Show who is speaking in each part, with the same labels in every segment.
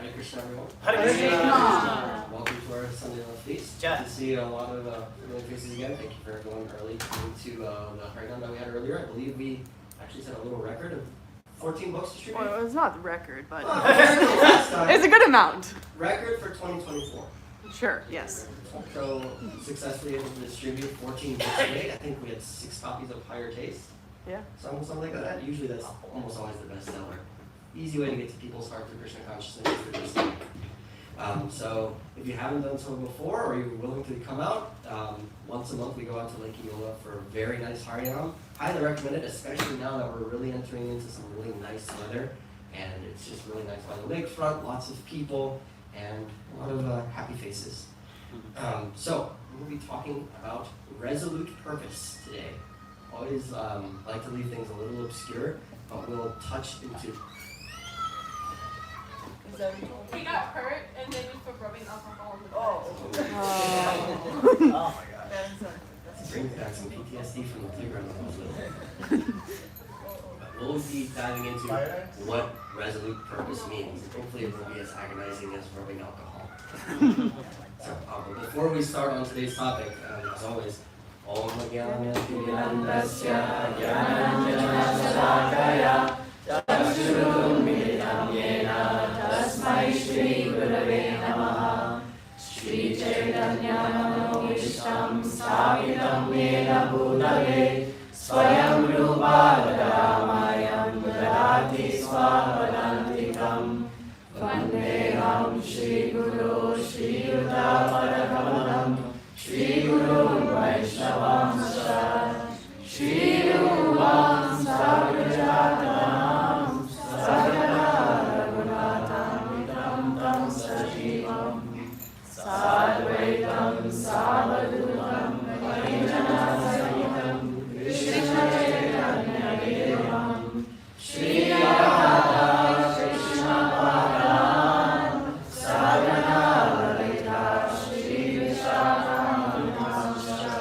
Speaker 1: Hare Krishna, everyone.
Speaker 2: Hare Krishna.
Speaker 1: Welcome to our Sunday Love Feast.
Speaker 2: Yeah.
Speaker 1: Good to see a lot of familiar faces again. Thank you for going early to the Harinam that we had earlier. I believe we actually set a little record of 14 books distributed.
Speaker 3: Well, it was not the record, but
Speaker 1: Last time,
Speaker 3: it's a good amount.
Speaker 1: record for 2024.
Speaker 3: Sure, yes.
Speaker 1: So successfully able to distribute 14 books today. I think we had 6 copies of Higher Taste.
Speaker 3: Yeah.
Speaker 1: Something like that. Usually that's almost always the bestseller. Easy way to get to people's heart through Krishna consciousness is through this thing. So if you haven't done so before, or you're willing to come out, once a month we go out to Lake Eola for a very nice Harinam. Highly recommend it, especially now that we're really entering into some really nice weather, and it's just really nice by the lakefront, lots of people, and a lot of happy faces. So we'll be talking about resolute purpose today. Always like to leave things a little obscure, but we'll touch into.
Speaker 4: He got hurt and then for rubbing alcohol on the
Speaker 2: Oh my God.
Speaker 1: Brings back some PTSD from the playground when I was little. But we'll be diving into what resolute purpose means. Hopefully it won't be as agonizing as rubbing alcohol. So, but before we start on today's topic, as always, Om Jnanandasya Jnananjana Shalakaya Chakshurun Militam Yena Tasmai Shri Gurave Namaha Shri Chaitanya Manobishtam Sthapitam Yena Bhutale Swayam Rupa Ramayam Dadati Swapadantikam Vandeham Shri Guru Shri Yuta Parakamanam Shri Guru Vaishnavam Shri Rupam Sagrajatam Sagara Raghunatam Vitam Tam Sajivam Sadvaitam Savadutam Varijana Sahitam Krishna Chaitanya Devam Shri Radha Krishna Balaram Sadhana Lalita Shri Vishakam Namsha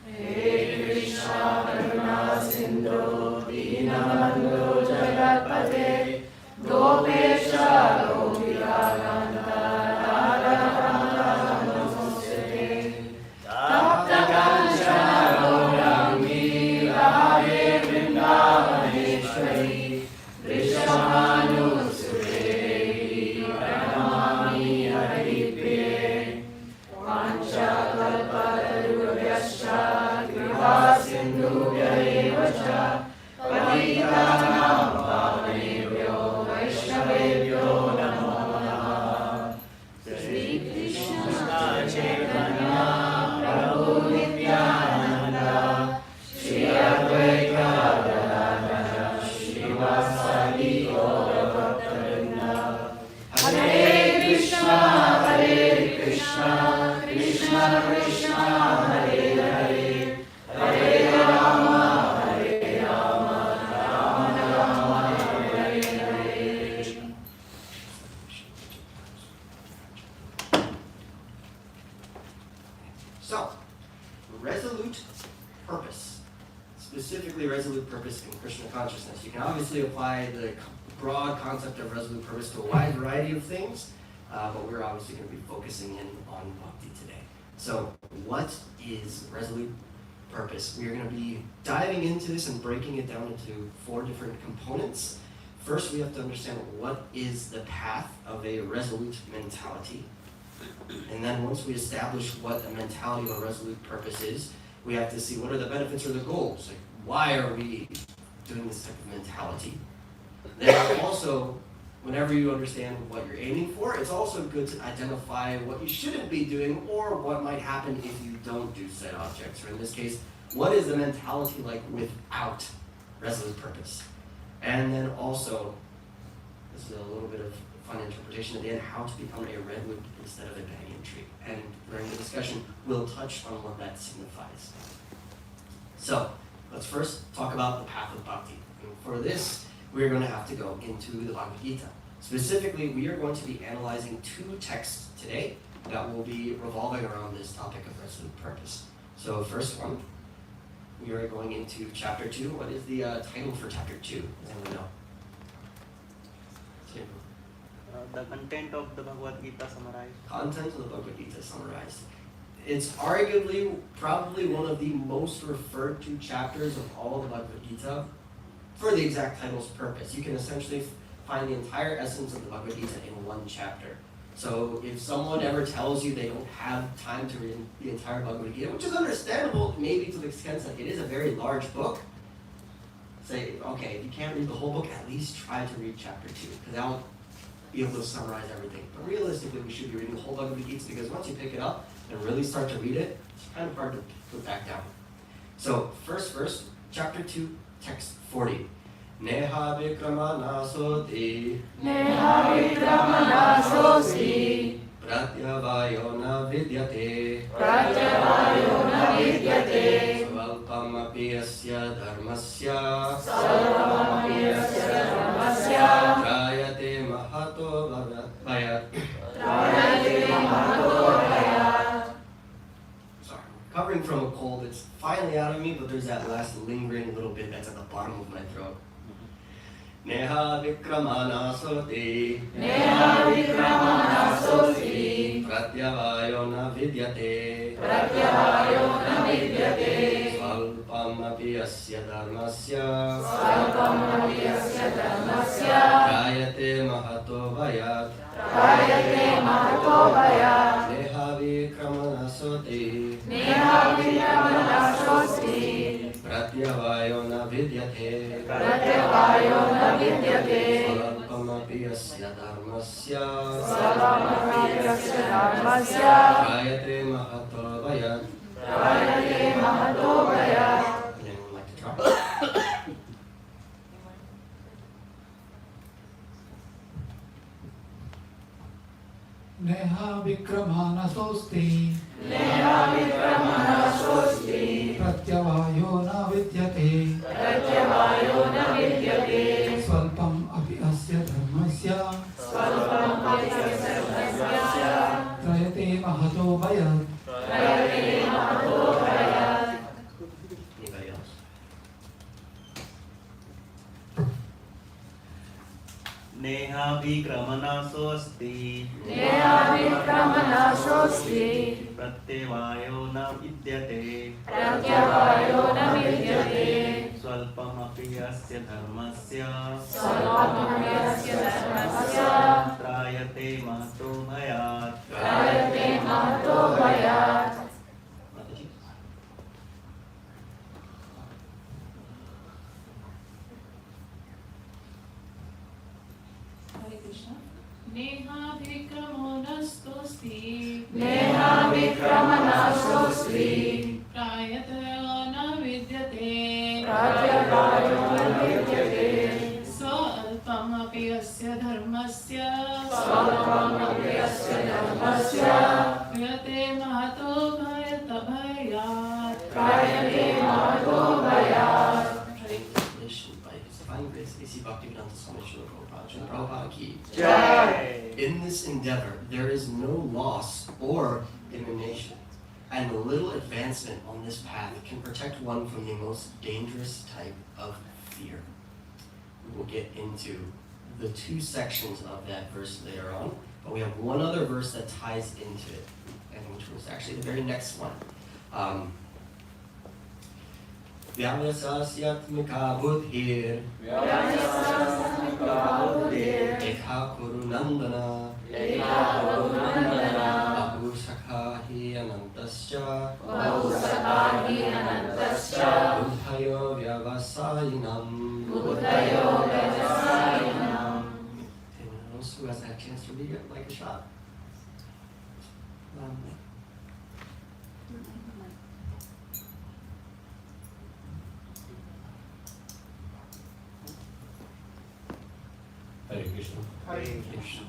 Speaker 1: He Krishna Karuna Sindhu Dinabandhu Jagatpate Gopesha Gopika Kanta Radha Namaste Tapta Kanchana Gaurangi Radhe Vrindavaneshwari Vrishabhanu Suderi Pranamami Haripriye Vancha Kalpatarubhyascha Kripa Sindhubhya eva cha Patitanam Pavanebhyo Vaishnavebhyo Namo Namaha Shri Krishna Chaitanya Prabhu Nityananda Shri Advaita Gadadhara Srivasadi Gaura Bhaktavinda Hare Krishna Krishna Krishna Hare Hare Hare Rama Rama Rama Hare Hare. So, resolute purpose, specifically resolute purpose in Krishna consciousness. You can obviously apply the broad concept of resolute purpose to a wide variety of things, but we're obviously going to be focusing in on bhakti today. So, what is resolute purpose? We are going to be diving into this and breaking it down into 4 different components. First, we have to understand what is the path of a resolute mentality. And then once we establish what a mentality of a resolute purpose is, we have to see what are the benefits or the goals. Like, why are we doing this type of mentality? Then also, whenever you understand what you're aiming for, it's also good to identify what you shouldn't be doing or what might happen if you don't do said objects. Or in this case, what is the mentality like without resolute purpose? And then also, this is a little bit of fun interpretation at the end, how to become a redwood instead of a banyan tree. And during the discussion, we'll touch on what that signifies. So, let's first talk about the path of bhakti. And for this, we're going to have to go into the Bhagavad Gita. Specifically, we are going to be analyzing 2 texts today that will be revolving around this topic of resolute purpose. So first one, we are going into chapter 2. What is the title for chapter 2? Does anyone know?
Speaker 2: The
Speaker 5: the content of the Bhagavad Gita summarized?
Speaker 1: Content of the Bhagavad Gita summarized. It's arguably probably one of the most referred to chapters of all the Bhagavad Gita for the exact title's purpose. You can essentially find the entire essence of the Bhagavad Gita in one chapter. So if someone ever tells you they don't have time to read the entire Bhagavad Gita, which is understandable maybe to the extent that it is a very large book, say, okay, if you can't read the whole book, at least try to read chapter 2, because that'll be able to summarize everything. But realistically, we should be reading the whole Bhagavad Gita, because once you pick it up and really start to read it, it's kind of hard to put back down. So, first verse, chapter 2, text 40. Neha vikramana soti
Speaker 2: Neha vikramana sosti
Speaker 1: pratyavayo na vidyate
Speaker 2: pratyavayo na vidyate
Speaker 1: svalpam api asya dharmasya
Speaker 2: sarvamapi asya dharmasya
Speaker 1: trayate mahato bhayat.
Speaker 2: trayate mahato bhayat.
Speaker 1: Sorry, I'm recovering from a cold. It's finally out of me, but there's that last lingering little bit that's at the bottom of my throat. Neha vikramana soti
Speaker 2: Neha vikramana sosti
Speaker 1: pratyavayo na vidyate
Speaker 2: pratyavayo na vidyate
Speaker 1: svalpam api asya dharmasya
Speaker 2: sarvamapi asya dharmasya
Speaker 1: trayate mahato bhayat.
Speaker 2: trayate mahato bhayat.
Speaker 1: Neha vikramana soti
Speaker 2: Neha vikramana sosti
Speaker 1: pratyavayo na vidyate
Speaker 2: pratyavayo na vidyate
Speaker 1: svalpam api asya dharmasya
Speaker 2: sarvamapi asya dharmasya
Speaker 1: trayate mahato bhayat.
Speaker 2: trayate mahato bhayat.
Speaker 1: Anyone like to try?
Speaker 6: Neha vikramana sosti
Speaker 2: Neha vikramana sosti
Speaker 6: pratyavayo na vidyate
Speaker 2: pratyavayo na vidyate
Speaker 6: svalpam api asya dharmasya
Speaker 2: svalpamapi asya dharmasya
Speaker 6: trayate mahato bhayat.
Speaker 2: trayate mahato bhayat.
Speaker 1: Anybody else?
Speaker 5: Neha vikramana sosti
Speaker 2: Neha vikramana sosti
Speaker 5: pratyavayo na vidyate
Speaker 2: pratyavayo na vidyate
Speaker 5: swalpam api asya dharmasya
Speaker 2: sarvamapi asya dharmasya
Speaker 5: trayate mahato bhayat.
Speaker 2: trayate mahato bhayat.
Speaker 1: Mataji?
Speaker 4: Neha vikramonastosti
Speaker 2: Neha vikramana sosti
Speaker 4: prayataya na vidyate
Speaker 2: pratyavayo na vidyate
Speaker 4: svalpam api asya dharmasya
Speaker 2: sarvamapi asya dharmasya
Speaker 4: trayate mahato bhayat.
Speaker 2: trayate mahato bhayat.
Speaker 1: Translation by His Divine Grace A.C. Bhaktivedanta Swami Srila Prabhupada. Srila Prabhupada ki.
Speaker 5: Jai.
Speaker 1: In this endeavor, there is no loss or diminution, and little advancement on this path can protect one from the most dangerous type of fear. We will get into the two sections of that verse later on, but we have one other verse that ties into it, and which was actually the very next one. Vyavasasyatmika buddhir ekha kuru nandana bahu sakhahi anantasya
Speaker 2: Bahusakahi anantasya
Speaker 1: buddhayo vyavasayinam.
Speaker 2: buddhayo vyavasayinam.
Speaker 1: Anyone else who hasn't had a chance to read it, like a shot?
Speaker 7: Hare Krishna.
Speaker 1: Krishna.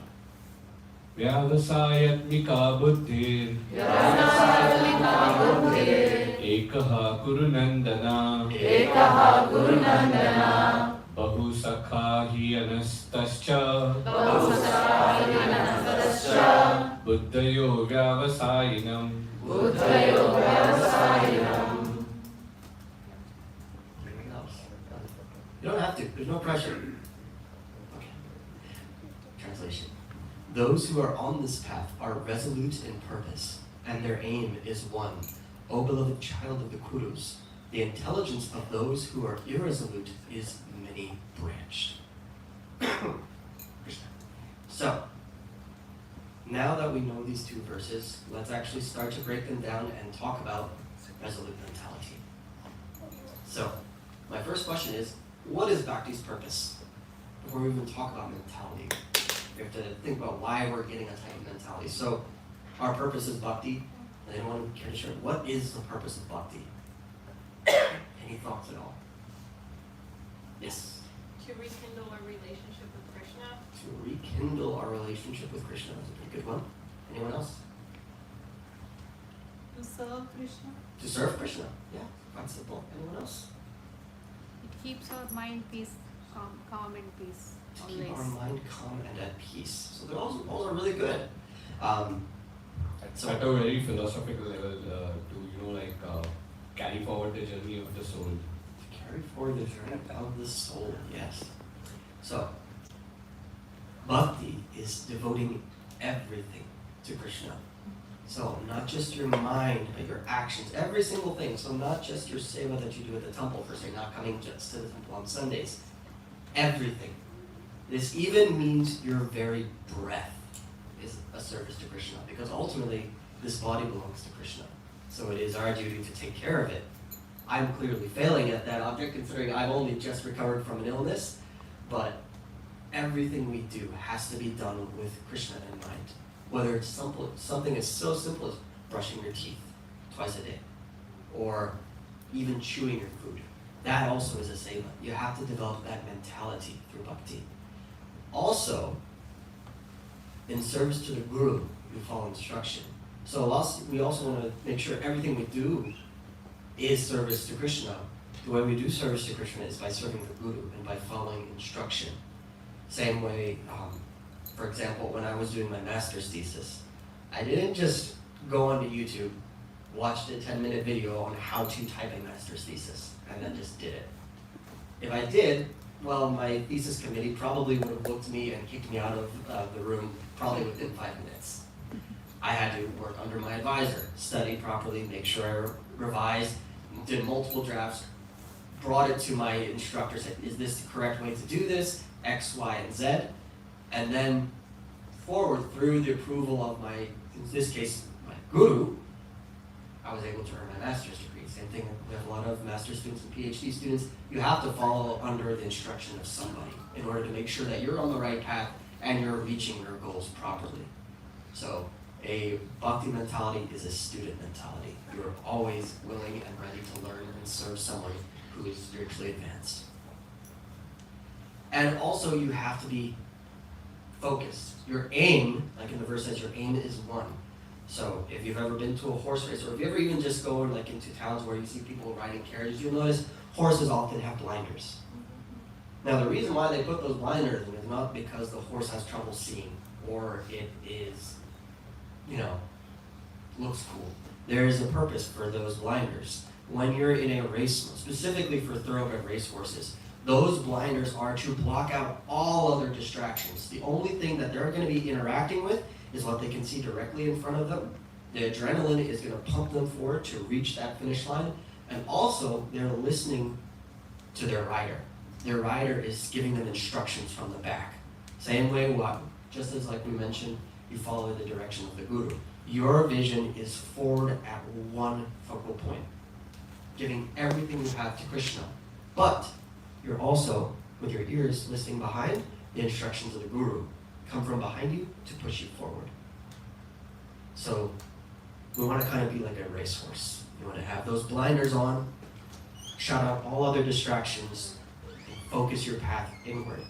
Speaker 7: व्यावसायत्मिका बुद्धिर्
Speaker 2: Vyavasayatmika buddhir
Speaker 7: एकः कुरु नन्दना
Speaker 2: ekaha gurunandana
Speaker 7: बहुसखा हि अनस्तश्च
Speaker 2: bahusakahi anantasya
Speaker 7: बुद्धयो व्यावसायिनम्
Speaker 2: buddhayo vyavasayinam.
Speaker 1: Anything else? You don't have to. There's no pressure. Okay. Translation. Those who are on this path are resolute in purpose, and their aim is one. O beloved child of the Kurus, the intelligence of those who are irresolute is many-branched. So, now that we know these two verses, let's actually start to break them down and talk about resolute mentality. So, my first question is, what is Bhakti's purpose? Before we even talk about mentality, we have to think about why we're getting a type of mentality. So, our purpose is Bhakti. Does anyone care to share? What is the purpose of Bhakti? Any thoughts at all? Yes.
Speaker 4: To rekindle our relationship with Krishna.
Speaker 1: To rekindle our relationship with Krishna. That's a pretty good one. Anyone else?
Speaker 2: To serve Krishna.
Speaker 1: To serve Krishna. Yeah, quite simple. Anyone else?
Speaker 2: It keeps our mind calm and peace.
Speaker 1: To
Speaker 2: Always.
Speaker 1: keep our mind calm and at peace. So those are really good.
Speaker 7: It's at a very philosophical level to carry forward the journey of the soul.
Speaker 1: To carry forward the journey of the soul, yes. So, bhakti is devoting everything to Krishna. So, not just your mind, but your actions, every single thing. So, not just your seva that you do at the temple, per se, not coming just to the temple on Sundays. Everything. This even means your very breath is a service to Krishna, because ultimately, this body belongs to Krishna. So it is our duty to take care of it. I'm clearly failing at that object, considering I've only just recovered from an illness, but everything we do has to be done with Krishna in mind. Whether it's something as so simple as brushing your teeth twice a day, or even chewing your food. That also is a seva. You have to develop that mentality through bhakti. Also, in service to the Guru, you follow instruction. So we also want to make sure everything we do is service to Krishna. The way we do service to Krishna is by serving the Guru and by following instruction. Same way, for example, when I was doing my master's thesis, I didn't just go onto YouTube, watched a 10-minute video on how to type a master's thesis, and then just did it. If I did, well, my thesis committee probably would have looked at me and kicked me out of the room probably within 5 minutes. I had to work under my advisor, study properly, make sure I revised, did multiple drafts, brought it to my instructor, said, is this the correct way to do this? X, Y, and Z. And then forward through the approval of my, in this case, my guru, I was able to earn my master's degree. Same thing with a lot of master's students and PhD students. You have to follow under the instruction of somebody in order to make sure that you're on the right path and you're reaching your goals properly. So a bhakti mentality is a student mentality. You're always willing and ready to learn and serve someone who is spiritually advanced. And also you have to be focused. Your aim, like in the verse says, your aim is one. So if you've ever been to a horse race, or if you ever even just go into towns where you see people riding carriages, you'll notice horses often have blinders. Now the reason why they put those blinders in is not because the horse has trouble seeing, or it is, looks cool. There is a purpose for those blinders. When you're in a race, specifically for thoroughbred racehorses, those blinders are to block out all other distractions. The only thing that they're going to be interacting with is what they can see directly in front of them. The adrenaline is going to pump them forward to reach that finish line. And also, they're listening to their rider. Their rider is giving them instructions from the back. Same way, just as like we mentioned, you follow the direction of the guru. Your vision is forward at one focal point, giving everything you have to Krishna. But you're also, with your ears, listening behind the instructions of the guru. Come from behind you to push you forward. So we want to kind of be like a racehorse. You want to have those blinders on, shut out all other distractions, and focus your path inward.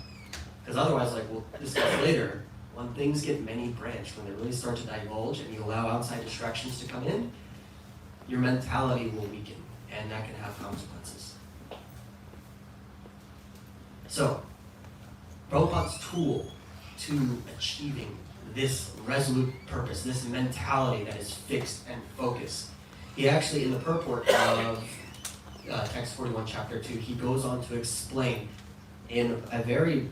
Speaker 1: Because otherwise, like we'll discuss later, when things get many branched, when they really start to divulge and you allow outside distractions to come in, your mentality will weaken, and that can have consequences. So, Prabhupada's tool to achieving this resolute purpose, this mentality that is fixed and focused, he actually, in the purport of text 41, chapter 2, he goes on to explain in a very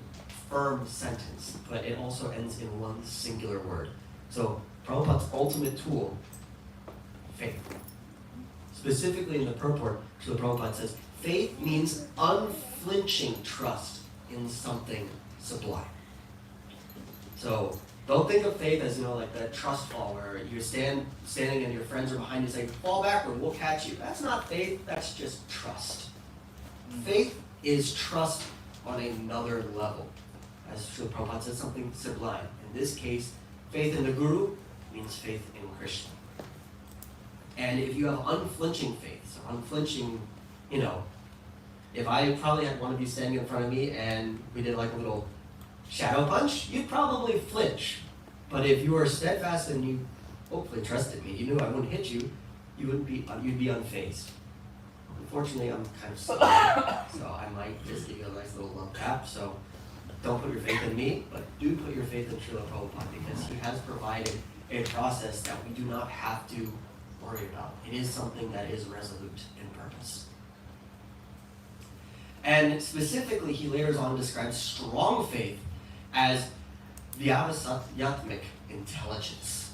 Speaker 1: firm sentence, but it also ends in one singular word. So Prabhupada's ultimate tool, faith. Specifically in the purport, Srila Prabhupada says, faith means unflinching trust in something sublime. So don't think of faith as, like that trust fall where you're standing and your friends are behind you saying, fall backward, we'll catch you. That's not faith, that's just trust. Faith is trust on another level. As Srila Prabhupada said, something sublime. In this case, faith in the Guru means faith in Krishna. And if you have unflinching faith, so unflinching, if I probably had one of you standing in front of me and we did like a little shadow punch, you'd probably flinch. But if you were steadfast and you hopefully trusted me, you knew I wouldn't hit you, you'd be unfazed. Unfortunately, I'm kind of slow, so I might just give you a nice little love tap. So don't put your faith in me, but do put your faith in Srila Prabhupada, because he has provided a process that we do not have to worry about. It is something that is resolute in purpose. And specifically, he later on describes strong faith as vyavasatyatmic intelligence.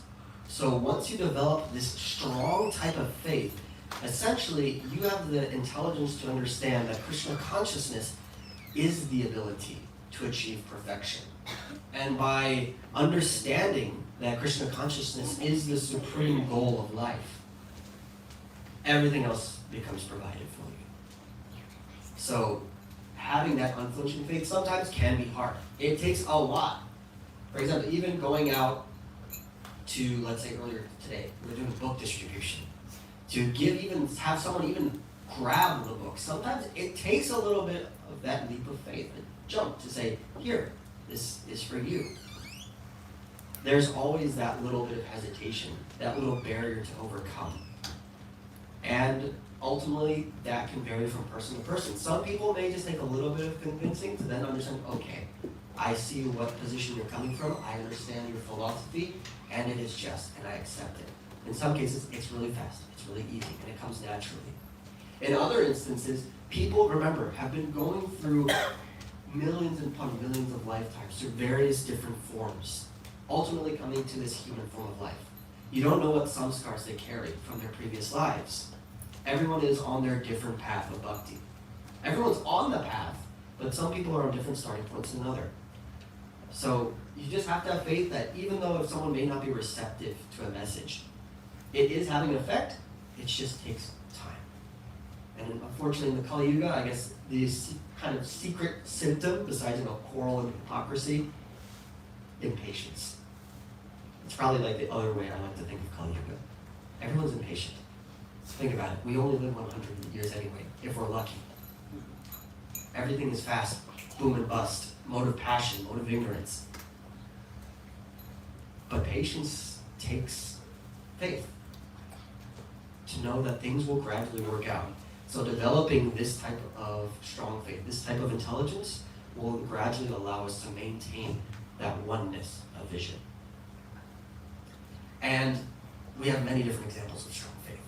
Speaker 1: So once you develop this strong type of faith, essentially you have the intelligence to understand that Krishna consciousness is the ability to achieve perfection. And by understanding that Krishna consciousness is the supreme goal of life, everything else becomes provided for you. So having that unflinching faith sometimes can be hard. It takes a lot. For example, even going out to, let's say earlier today, we were doing book distribution. To have someone even grab the book, sometimes it takes a little bit of that leap of faith, a jump to say, here, this is for you. There's always that little bit of hesitation, that little barrier to overcome. And ultimately, that can vary from person to person. Some people may just take a little bit of convincing to then understand, okay, I see what position you're coming from, I understand your philosophy, and it is just, and I accept it. In some cases, it's really fast, it's really easy, and it comes naturally. In other instances, people, remember, have been going through millions and upon millions of lifetimes through various different forms, ultimately coming to this human form of life. You don't know what samskars they carry from their previous lives. Everyone is on their different path of bhakti. Everyone's on the path, but some people are on different starting points than others. So you just have to have faith that even though if someone may not be receptive to a message, it is having an effect, it just takes time. And unfortunately in the Kali Yuga, I guess the kind of secret symptom, besides quarrel and hypocrisy, impatience. It's probably like the other way I like to think of Kali Yuga. Everyone's impatient. Think about it. We only live 100 years anyway, if we're lucky. Everything is fast, boom and bust, mode of passion, mode of ignorance. But patience takes faith to know that things will gradually work out. So developing this type of strong faith, this type of intelligence, will gradually allow us to maintain that oneness of vision. And we have many different examples of strong faith.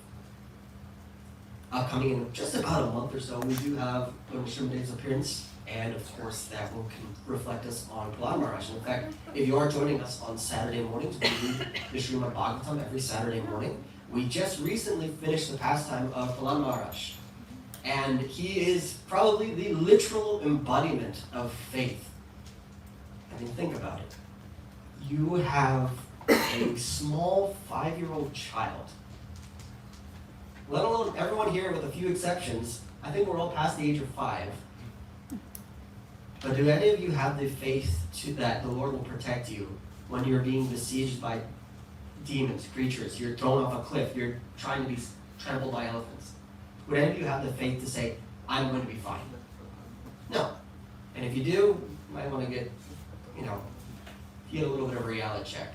Speaker 1: Upcoming in just about a month or so, we do have Lord Nrsimhaden's appearance, and of course that will reflect us on Plavana Maharaj. In fact, if you are joining us on Saturday mornings, we read the Srimad Bhagavatam every Saturday morning. We just recently finished the pastime of Plavana Maharaj, and he is probably the literal embodiment of faith. I mean, think about it. You have a small 5-year-old child, let alone everyone here with a few exceptions. I think we're all past the age of 5. But do any of you have the faith that the Lord will protect you when you're being besieged by demons, creatures, you're thrown off a cliff, you're trying to be trampled by elephants? Would any of you have the faith to say, I'm going to be fine? No. And if you do, you might want to get a little bit of a reality check.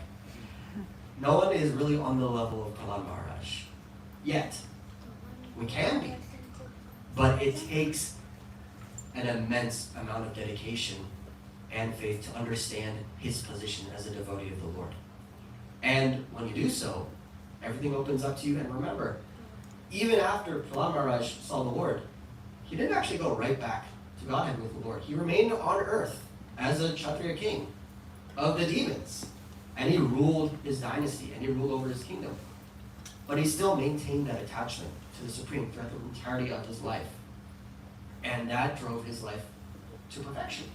Speaker 1: No one is really on the level of Plavana Maharaj yet. We can be, but it takes an immense amount of dedication and faith to understand his position as a devotee of the Lord. And when you do so, everything opens up to you. And remember, even after Plavana Maharaj saw the Lord, he didn't actually go right back to Godhead with the Lord. He remained on earth as a Kshatriya king of the demons. And he ruled his dynasty, and he ruled over his kingdom. But he still maintained that attachment to the Supreme throughout the entirety of his life. And that drove his life to perfection.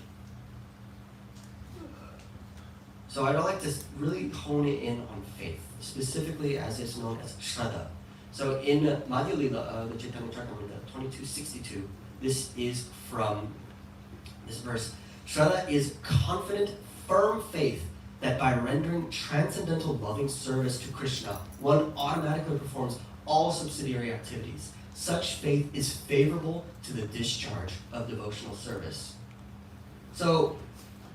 Speaker 1: So I'd like to really hone it in on faith, specifically as it's known as Shraddha. So in Madhya Lila, the Chaitanya Charitamrita 2262, this is from this verse. Shraddha is confident, firm faith that by rendering transcendental loving service to Krishna, one automatically performs all subsidiary activities. Such faith is favorable to the discharge of devotional service. So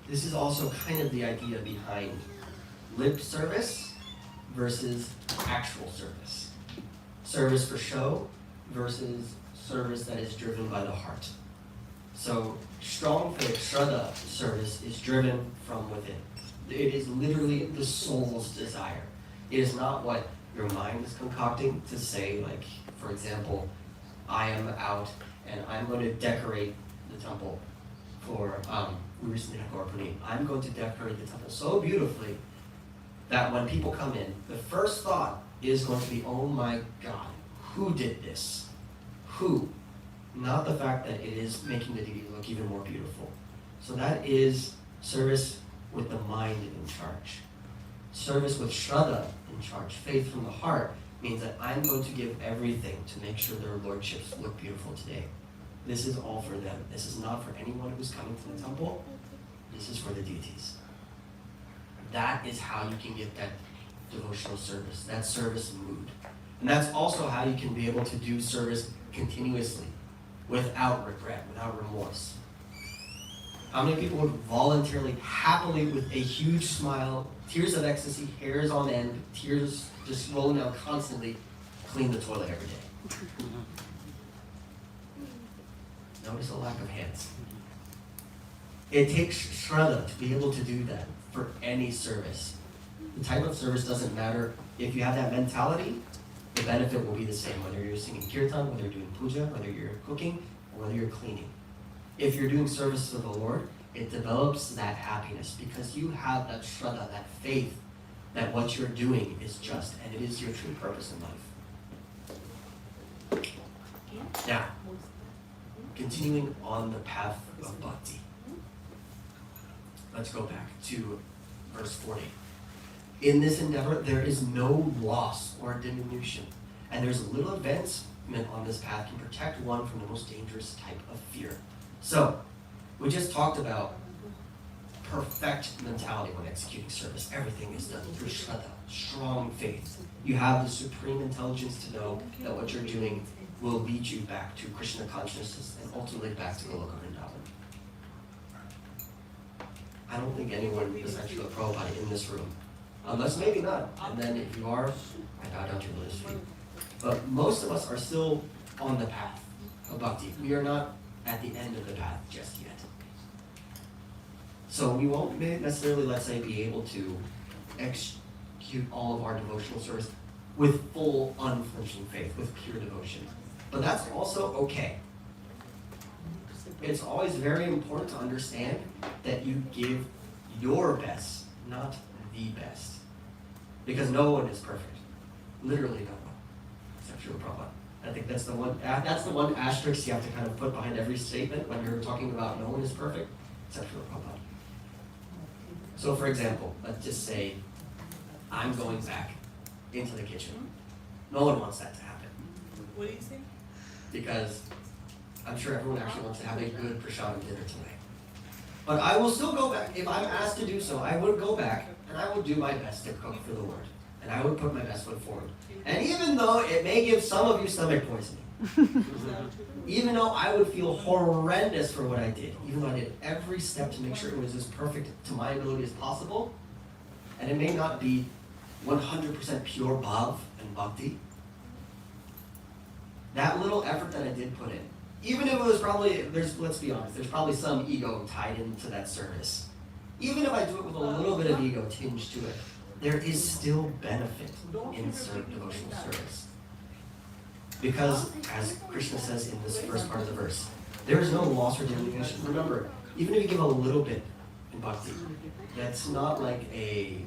Speaker 1: this is also kind of the idea behind lip service versus actual service. Service for show versus service that is driven by the heart. So strong faith, Shraddha service is driven from within. It is literally the soul's desire. It is not what your mind is concocting to say, like, for example, I am out and I'm going to decorate the temple for, we recently had Gaurapurni. I'm going to decorate the temple so beautifully that when people come in, the first thought is going to be, oh my God, who did this? Who? Not the fact that it is making the deity look even more beautiful. So that is service with the mind in charge. Service with Shraddha in charge, faith from the heart, means that I'm going to give everything to make sure their lordships look beautiful today. This is all for them. This is not for anyone who's coming to the temple. This is for the deities. That is how you can get that devotional service, that service mood. And that's also how you can be able to do service continuously, without regret, without remorse. How many people would voluntarily, happily, with a huge smile, tears of ecstasy, hairs on end, tears just rolling down constantly, clean the toilet every day? Notice a lack of hands. It takes Shraddha to be able to do that for any service. The type of service doesn't matter. If you have that mentality, the benefit will be the same, whether you're singing kirtan, whether you're doing puja, whether you're cooking, or whether you're cleaning. If you're doing service to the Lord, it develops that happiness because you have that Shraddha, that faith that what you're doing is just and it is your true purpose in life. Now, continuing on the path of bhakti. Let's go back to verse 40. In this endeavor, there is no loss or diminution, and there's little advancement on this path can protect one from the most dangerous type of fear. So, we just talked about perfect mentality when executing service. Everything is done through Shraddha, strong faith. You have the supreme intelligence to know that what you're doing will lead you back to Krishna consciousness and ultimately back to Goloka Vrindavan. I don't think anyone is actually a Prabhupada in this room. Unless maybe not. And then if you are, I bow down to your lotus feet. But most of us are still on the path of bhakti. We are not at the end of the path just yet. So we won't necessarily, let's say, be able to execute all of our devotional service with full unflinching faith, with pure devotion. But that's also okay. It's always very important to understand that you give your best, not the best. Because no one is perfect. Literally no one. Except Srila Prabhupada. I think that's the one asterisk you have to kind of put behind every statement when you're talking about no one is perfect, except Srila Prabhupada. So for example, let's just say I'm going back into the kitchen. No one wants that to happen.
Speaker 4: What do you think?
Speaker 1: Because I'm sure everyone actually wants to have a good prasadam dinner tonight. But I will still go back. If I'm asked to do so, I would go back and I would do my best to cook for the Lord. And I would put my best foot forward. And even though it may give some of you stomach poisoning, even though I would feel horrendous for what I did, even though I did every step to make sure it was as perfect to my ability as possible, and it may not be 100% pure bhav and bhakti, that little effort that I did put in, even if it was probably, let's be honest, there's probably some ego tied into that service. Even if I do it with a little bit of ego tinge to it, there is still benefit in devotional service. Because, as Krishna says in this first part of the verse, there is no loss or diminution. Remember, even if you give a little bit in bhakti. That's not like a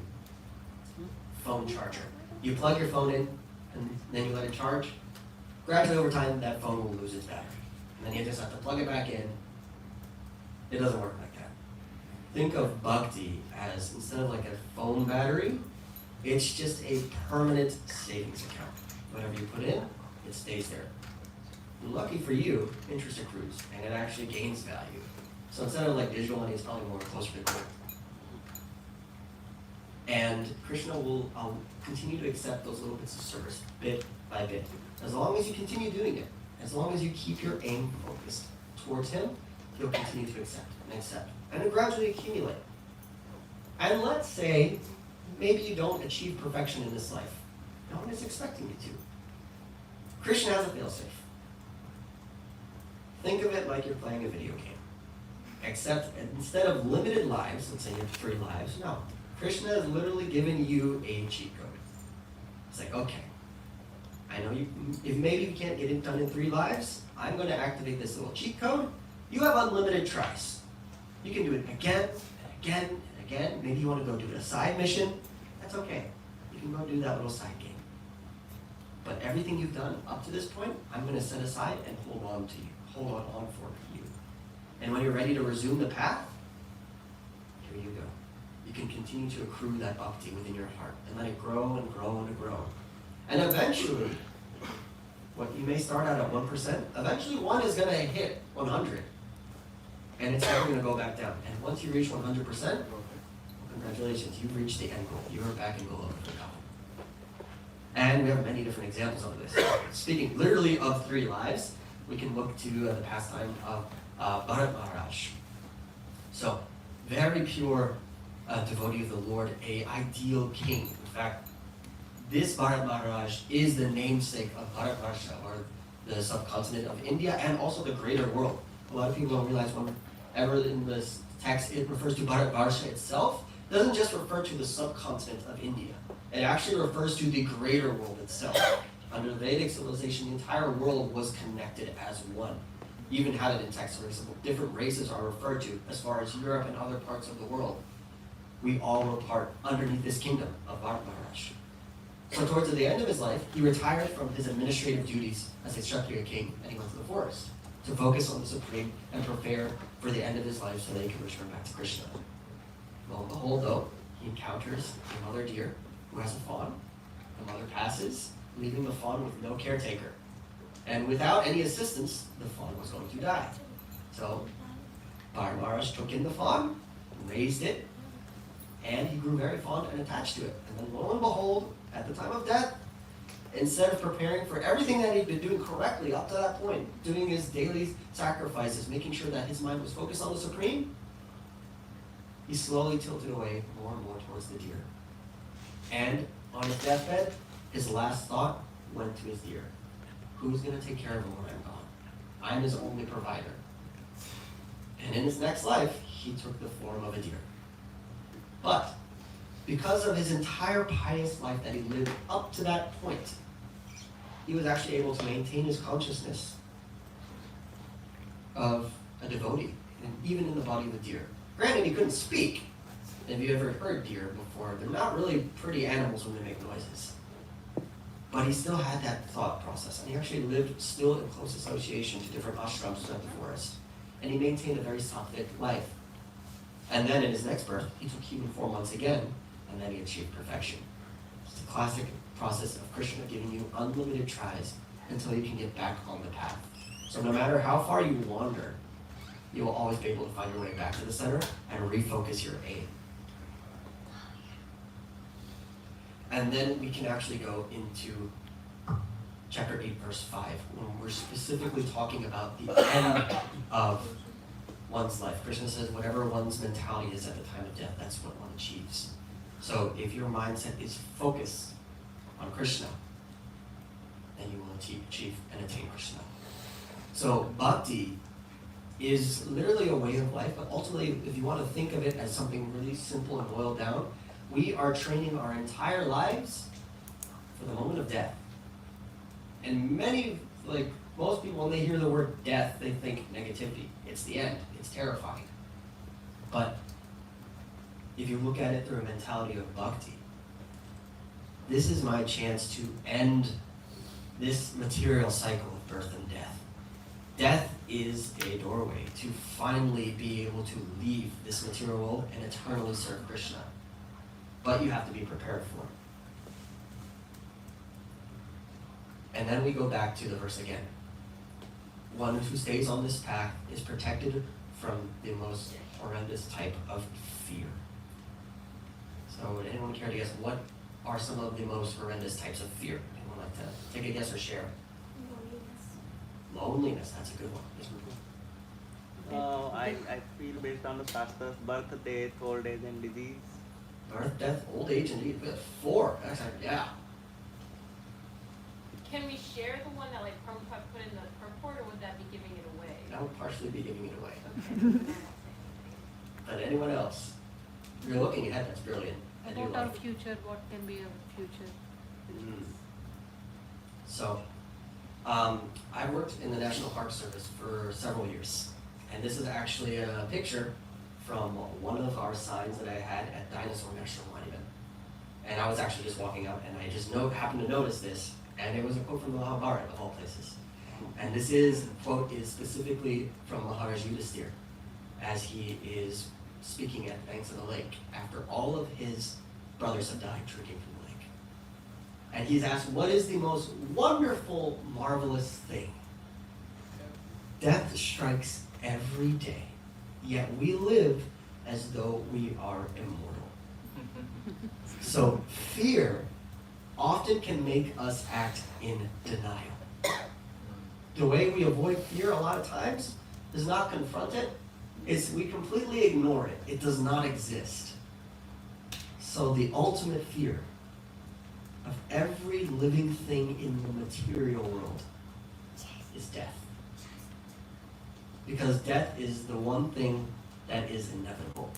Speaker 1: phone charger. You plug your phone in and then you let it charge. Gradually over time, that phone will lose its battery. And then you just have to plug it back in. It doesn't work like that. Think of bhakti as, instead of like a phone battery, it's just a permanent savings account. Whatever you put in, it stays there. Lucky for you, interest accrues, and it actually gains value. So instead of like digital money, it's probably more closer to gold. And Krishna will continue to accept those little bits of service, bit by bit. As long as you continue doing it, as long as you keep your aim focused towards him, he'll continue to accept, and it'll gradually accumulate. And let's say, maybe you don't achieve perfection in this life. No one is expecting you to. Krishna has a failsafe. Think of it like you're playing a video game. Except instead of limited lives, let's say you have 3 lives, no. Krishna has literally given you a cheat code. It's like, okay, I know if maybe you can't get it done in 3 lives, I'm going to activate this little cheat code. You have unlimited tries. You can do it again, and again, and again. Maybe you want to go do a side mission. That's okay. You can go do that little side game. But everything you've done up to this point, I'm going to set aside and hold on to you. Hold on for you. And when you're ready to resume the path, here you go. You can continue to accrue that bhakti within your heart and let it grow and grow and grow. And eventually, what you may start out at 1%, eventually 1 is going to hit 100. And it's never going to go back down. And once you reach 100%, congratulations, you've reached the end goal. You are back in Goloka. And we have many different examples of this. Speaking literally of 3 lives, we can look to the pastime of Bharat Maharaj. So, very pure devotee of the Lord, a ideal king. In fact, this Bharat Maharaj is the namesake of Bharatvarsha, or the subcontinent of India, and also the greater world. A lot of people don't realize whenever in this text it refers to Bharatvarsha itself, it doesn't just refer to the subcontinent of India. It actually refers to the greater world itself. Under the Vedic civilization, the entire world was connected as one. Even had it in text, for example, different races are referred to as far as Europe and other parts of the world. We all were part underneath this kingdom of Bharat Maharaj. So towards the end of his life, he retired from his administrative duties as a Kshatriya king, and he went to the forest to focus on the Supreme and prepare for the end of his life so that he could return back to Krishna. Lo and behold, though, he encounters a mother deer who has a fawn. The mother passes, leaving the fawn with no caretaker. And without any assistance, the fawn was going to die. So Bharat Maharaj took in the fawn, raised it, and he grew very fond and attached to it. And then lo and behold, at the time of death, instead of preparing for everything that he'd been doing correctly up to that point, doing his daily sacrifices, making sure that his mind was focused on the Supreme, he slowly tilted away more and more towards the deer. And on his deathbed, his last thought went to his deer. Who's going to take care of him when I'm gone? I'm his only provider. And in his next life, he took the form of a deer. But because of his entire pious life that he lived up to that point, he was actually able to maintain his consciousness of a devotee, and even in the body of a deer. Granted, he couldn't speak. If you ever heard deer before, they're not really pretty animals when they make noises. But he still had that thought process, and he actually lived still in close association to different ashrams throughout the forest. And he maintained a very sattvic life. And then in his next birth, he took human form once again, and then he achieved perfection. It's a classic process of Krishna giving you unlimited tries until you can get back on the path. So no matter how far you wander, you will always be able to find your way back to the center and refocus your aim. And then we can actually go into chapter 8, verse 5, when we're specifically talking about the end of one's life. Krishna says whatever one's mentality is at the time of death, that's what one achieves. So if your mindset is focused on Krishna, then you will achieve and attain Krishna. So bhakti is literally a way of life, but ultimately, if you want to think of it as something really simple and boiled down, we are training our entire lives for the moment of death. And most people, when they hear the word death, they think negativity. It's the end. It's terrifying. But if you look at it through a mentality of bhakti, this is my chance to end this material cycle of birth and death. Death is a doorway to finally be able to leave this material world and eternally serve Krishna. But you have to be prepared for it. And then we go back to the verse again. One who stays on this path is protected from the most horrendous type of fear. So would anyone care to guess what are some of the most horrendous types of fear? Anyone like to take a guess or share? Loneliness, that's a good one. Yes, Mukul?
Speaker 5: I feel based on the Shastras, birth, death, old age and disease.
Speaker 1: Birth, death, old age, and disease. We have 4. That's like, yeah.
Speaker 4: Can we share the one that like Prabhupada put in the purport, or would that be giving it away?
Speaker 1: That would partially be giving it away.
Speaker 4: Okay.
Speaker 1: But anyone else? If you're looking ahead, that's brilliant. I do
Speaker 2: About our
Speaker 1: like it.
Speaker 2: future, what can be our future?
Speaker 1: So, I worked in the National Park Service for several years. And this is actually a picture from one of our signs that I had at Dinosaur National Monument. And I was actually just walking out and I just happened to notice this. And it was a quote from the Mahabharata of all places. And this quote is specifically from Maharaj Yudhisthira as he is speaking at the banks of the lake after all of his brothers have died drinking from the lake. And he's asked, what is the most wonderful, marvelous thing? Death strikes every day, yet we live as though we are immortal. So fear often can make us act in denial. The way we avoid fear a lot of times is not confront it, it's we completely ignore it. It does not exist. So the ultimate fear of every living thing in the material world is death. Because death is the one thing that is inevitable.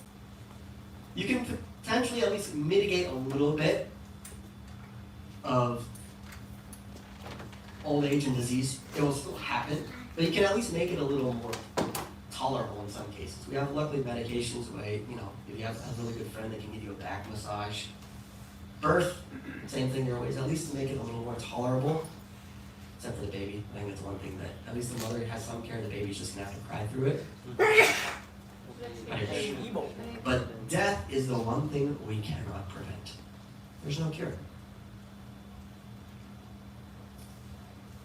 Speaker 1: You can potentially at least mitigate a little bit of old age and disease. It will still happen, but you can at least make it a little more tolerable in some cases. We have luckily medications where, if you have a really good friend that can give you a back massage. Birth, same thing, there are ways at least to make it a little more tolerable. Except for the baby. I think that's one thing that at least the mother has some care, the baby's just gonna have to cry through it. But death is the one thing we cannot prevent. There's no cure.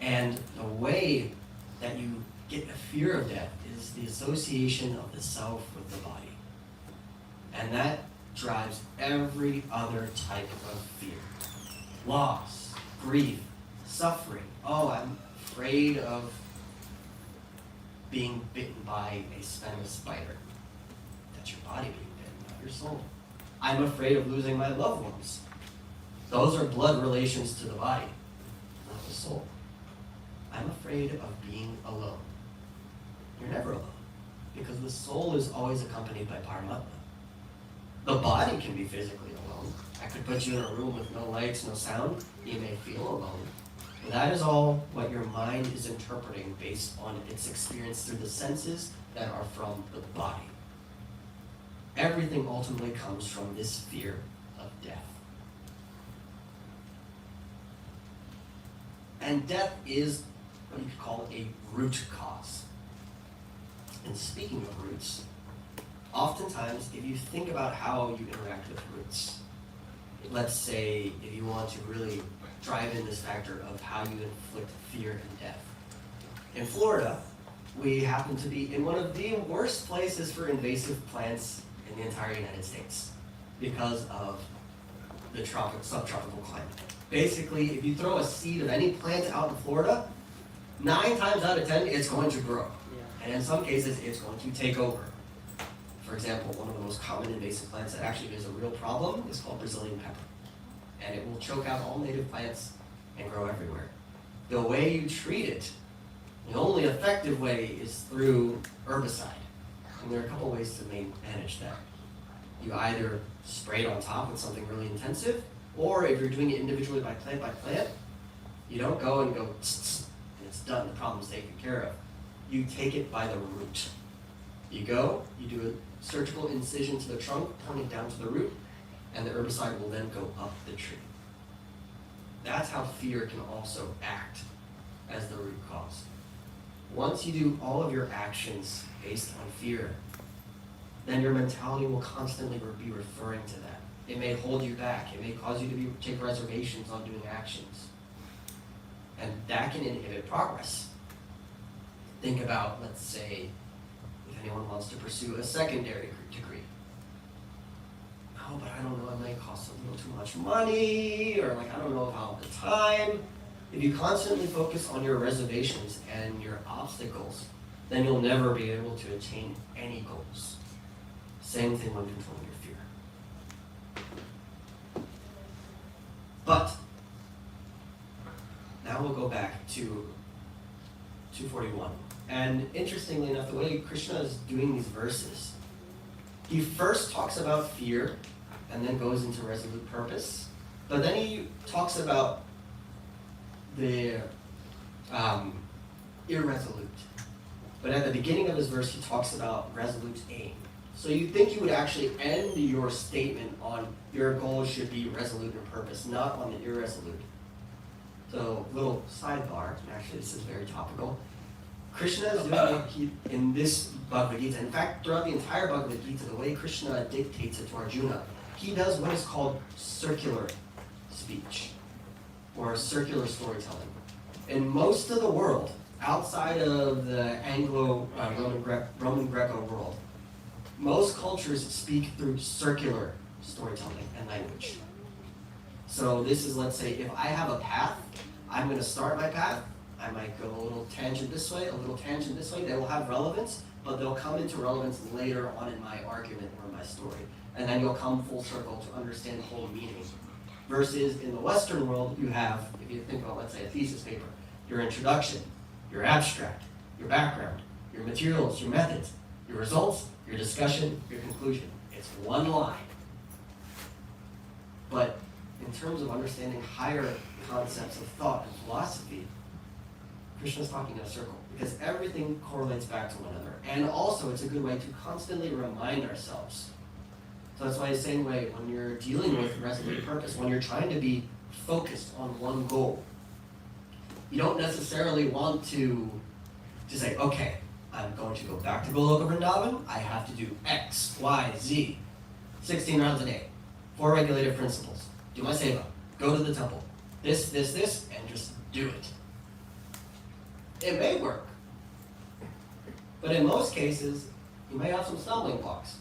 Speaker 1: And the way that you get a fear of death is the association of the self with the body. And that drives every other type of fear. Loss, grief, suffering. Oh, I'm afraid of being bitten by a venomous spider. That's your body being bitten, not your soul. I'm afraid of losing my loved ones. Those are blood relations to the body, not the soul. I'm afraid of being alone. You're never alone, because the soul is always accompanied by Paramatma. The body can be physically alone. I could put you in a room with no lights, no sound. You may feel alone. But that is all what your mind is interpreting based on its experience through the senses that are from the body. Everything ultimately comes from this fear of death. And death is what you could call a root cause. And speaking of roots, oftentimes if you think about how you interact with roots, let's say if you want to really drive in this factor of how you inflict fear and death. In Florida, we happen to be in one of the worst places for invasive plants in the entire United States because of the subtropical climate. Basically, if you throw a seed of any plant out in Florida, 9 times out of 10, it's going to grow. And in some cases, it's going to take over. For example, one of the most common invasive plants that actually is a real problem is called Brazilian pepper. And it will choke out all native plants and grow everywhere. The way you treat it, the only effective way is through herbicide. And there are a couple ways to manage that. You either spray it on top with something really intensive, or if you're doing it individually by plant, you don't go and go tss, tss, and it's done, the problem's taken care of. You take it by the root. You go, you do a surgical incision to the trunk, pointing down to the root, and the herbicide will then go up the tree. That's how fear can also act as the root cause. Once you do all of your actions based on fear, then your mentality will constantly be referring to that. It may hold you back. It may cause you to take reservations on doing actions. And that can inhibit progress. Think about, let's say, if anyone wants to pursue a secondary degree. Oh, but I don't know, it might cost a little too much money, or like, I don't know if I'll have the time. If you constantly focus on your reservations and your obstacles, then you'll never be able to attain any goals. Same thing when controlling your fear. But, now we'll go back to 241. And interestingly enough, the way Krishna is doing these verses, he first talks about fear and then goes into resolute purpose. But then he talks about the irresolute. But at the beginning of his verse, he talks about resolute aim. So you'd think you would actually end your statement on your goal should be resolute in purpose, not on the irresolute. So, little sidebar, and actually this is very topical. Krishna is doing what he, in this Bhagavad Gita, in fact, throughout the entire Bhagavad Gita, the way Krishna dictates it to Arjuna, he does what is called circular speech, or circular storytelling. In most of the world, outside of the Roman Greco world, most cultures speak through circular storytelling and language. So this is, let's say, if I have a path, I'm going to start my path. I might go a little tangent this way, a little tangent this way. They will have relevance, but they'll come into relevance later on in my argument or my story. And then you'll come full circle to understand the whole meaning. Versus in the Western world, you have, if you think about, let's say, a thesis paper, your introduction, your abstract, your background, your materials, your methods, your results, your discussion, your conclusion. It's one line. But in terms of understanding higher concepts of thought and philosophy, Krishna's talking in a circle because everything correlates back to one another. And also, it's a good way to constantly remind ourselves. So that's why the same way when you're dealing with resolute purpose, when you're trying to be focused on one goal, you don't necessarily want to say, okay, I'm going to go back to Goloka Vrindavan, I have to do X, Y, Z, 16 rounds a day, 4 regulative principles, do my seva, go to the temple, this, and just do it. It may work, but in most cases, you may have some stumbling blocks.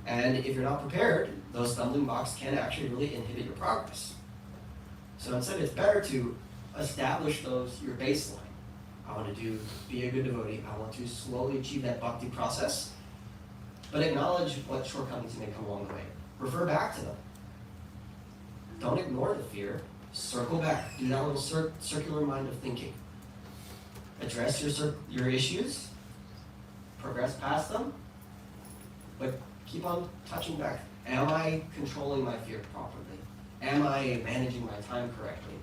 Speaker 1: And if you're not prepared, those stumbling blocks can actually really inhibit your progress. So instead, it's better to establish your baseline. I want to be a good devotee. I want to slowly achieve that bhakti process, but acknowledge what shortcomings may come along the way. Refer back to them. Don't ignore the fear. Circle back. Do that little circular mind of thinking. Address your issues. Progress past them. But keep on touching back. Am I controlling my fear properly? Am I managing my time correctly?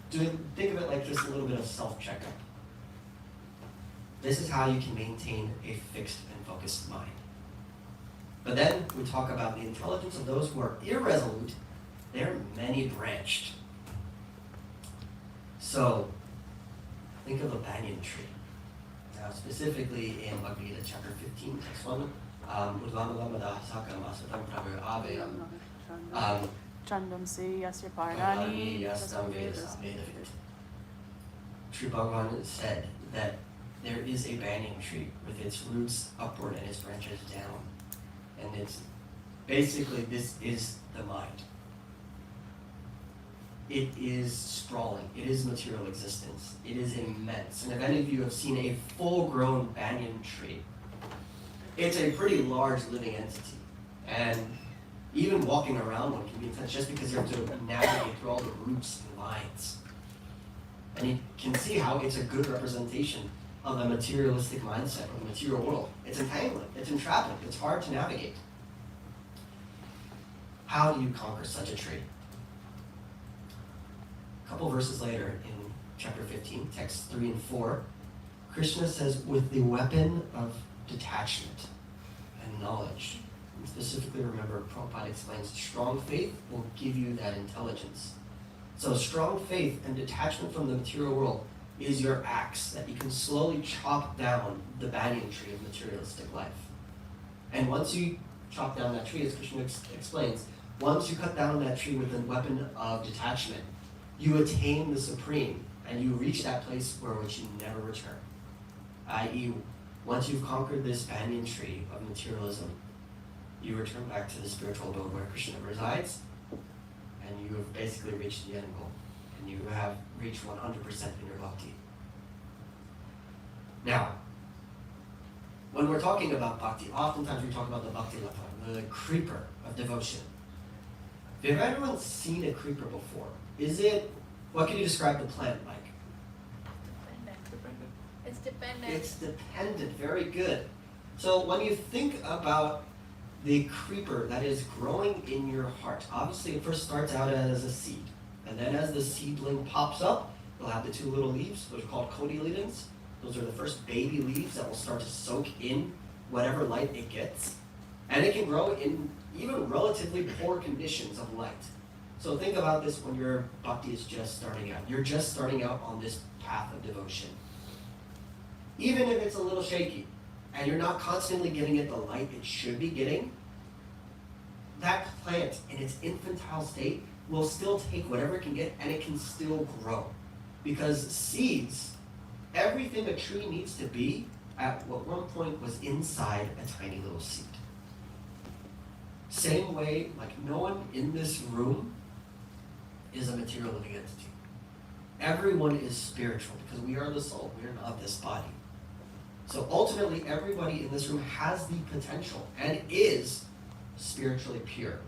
Speaker 1: Think of it like just a little bit of self-checkup. This is how you can maintain a fixed and focused mind. But then we talk about the intelligence of those who are irresolute. They're many-branched. So, think of a banyan tree. Now, specifically in Bhagavad Gita, chapter 15, text 1,
Speaker 3: Chandamsi yasya parani yasam vedas.
Speaker 1: Sri Bhagavan said that there is a banyan tree with its roots upward and its branches down. And it's basically, this is the mind. It is sprawling. It is material existence. It is immense. And if any of you have seen a full-grown banyan tree, it's a pretty large living entity. And even walking around one can be intense just because you have to navigate through all the roots and vines. And you can see how it's a good representation of the materialistic mindset of the material world. It's entangling, it's entrapping, it's hard to navigate. How do you conquer such a tree? A couple verses later in chapter 15, texts 3 and 4, Krishna says, with the weapon of detachment and knowledge. And specifically, remember, Prabhupada explains, strong faith will give you that intelligence. So strong faith and detachment from the material world is your axe that you can slowly chop down the banyan tree of materialistic life. And once you chop down that tree, as Krishna explains, once you cut down that tree with the weapon of detachment, you attain the supreme, and you reach that place where which you never return. I.e., once you've conquered this banyan tree of materialism, you return back to the spiritual abode where Krishna resides, and you have basically reached the end goal, and you have reached 100% in your bhakti. Now, when we're talking about bhakti, oftentimes we talk about the bhakti lata, the creeper of devotion. Have everyone seen a creeper before? What can you describe the plant like?
Speaker 2: It's dependent.
Speaker 1: It's dependent, very good. So when you think about the creeper that is growing in your heart, obviously it first starts out as a seed. And then as the seedling pops up, you'll have the two little leaves, which are called cotyledons. Those are the first baby leaves that will start to soak in whatever light it gets. And it can grow in even relatively poor conditions of light. So think about this when your bhakti is just starting out. You're just starting out on this path of devotion. Even if it's a little shaky, and you're not constantly giving it the light it should be getting, that plant in its infantile state will still take whatever it can get, and it can still grow. Because seeds, everything a tree needs to be, at one point was inside a tiny little seed. Same way, like no one in this room is a material living entity. Everyone is spiritual because we are the soul, we are not this body. So ultimately, everybody in this room has the potential and is spiritually pure.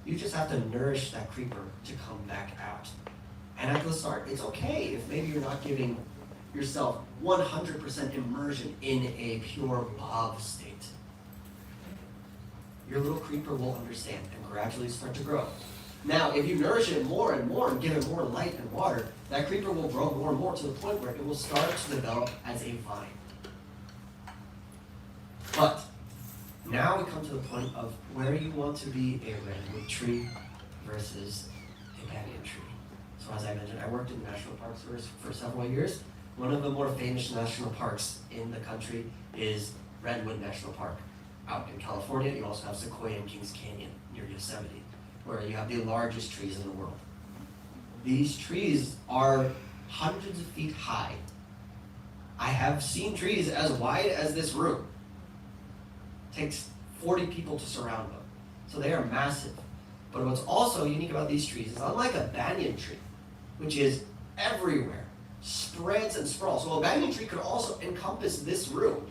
Speaker 1: You just have to nourish that creeper to come back out. And at the start, it's okay if maybe you're not giving yourself 100% immersion in a pure bhav state. Your little creeper will understand and gradually start to grow. Now, if you nourish it more and more and give it more light and water, that creeper will grow more and more to the point where it will start to develop as a vine. But now we come to the point of where you want to be a redwood tree versus a banyan tree. So as I mentioned, I worked in national parks for several years. One of the more famous national parks in the country is Redwood National Park. Out in California, you also have Sequoia and Kings Canyon near Yosemite, where you have the largest trees in the world. These trees are hundreds of feet high. I have seen trees as wide as this room. It takes 40 people to surround them. So they are massive. But what's also unique about these trees is unlike a banyan tree, which is everywhere, spreads and sprawls. So a banyan tree could also encompass this room,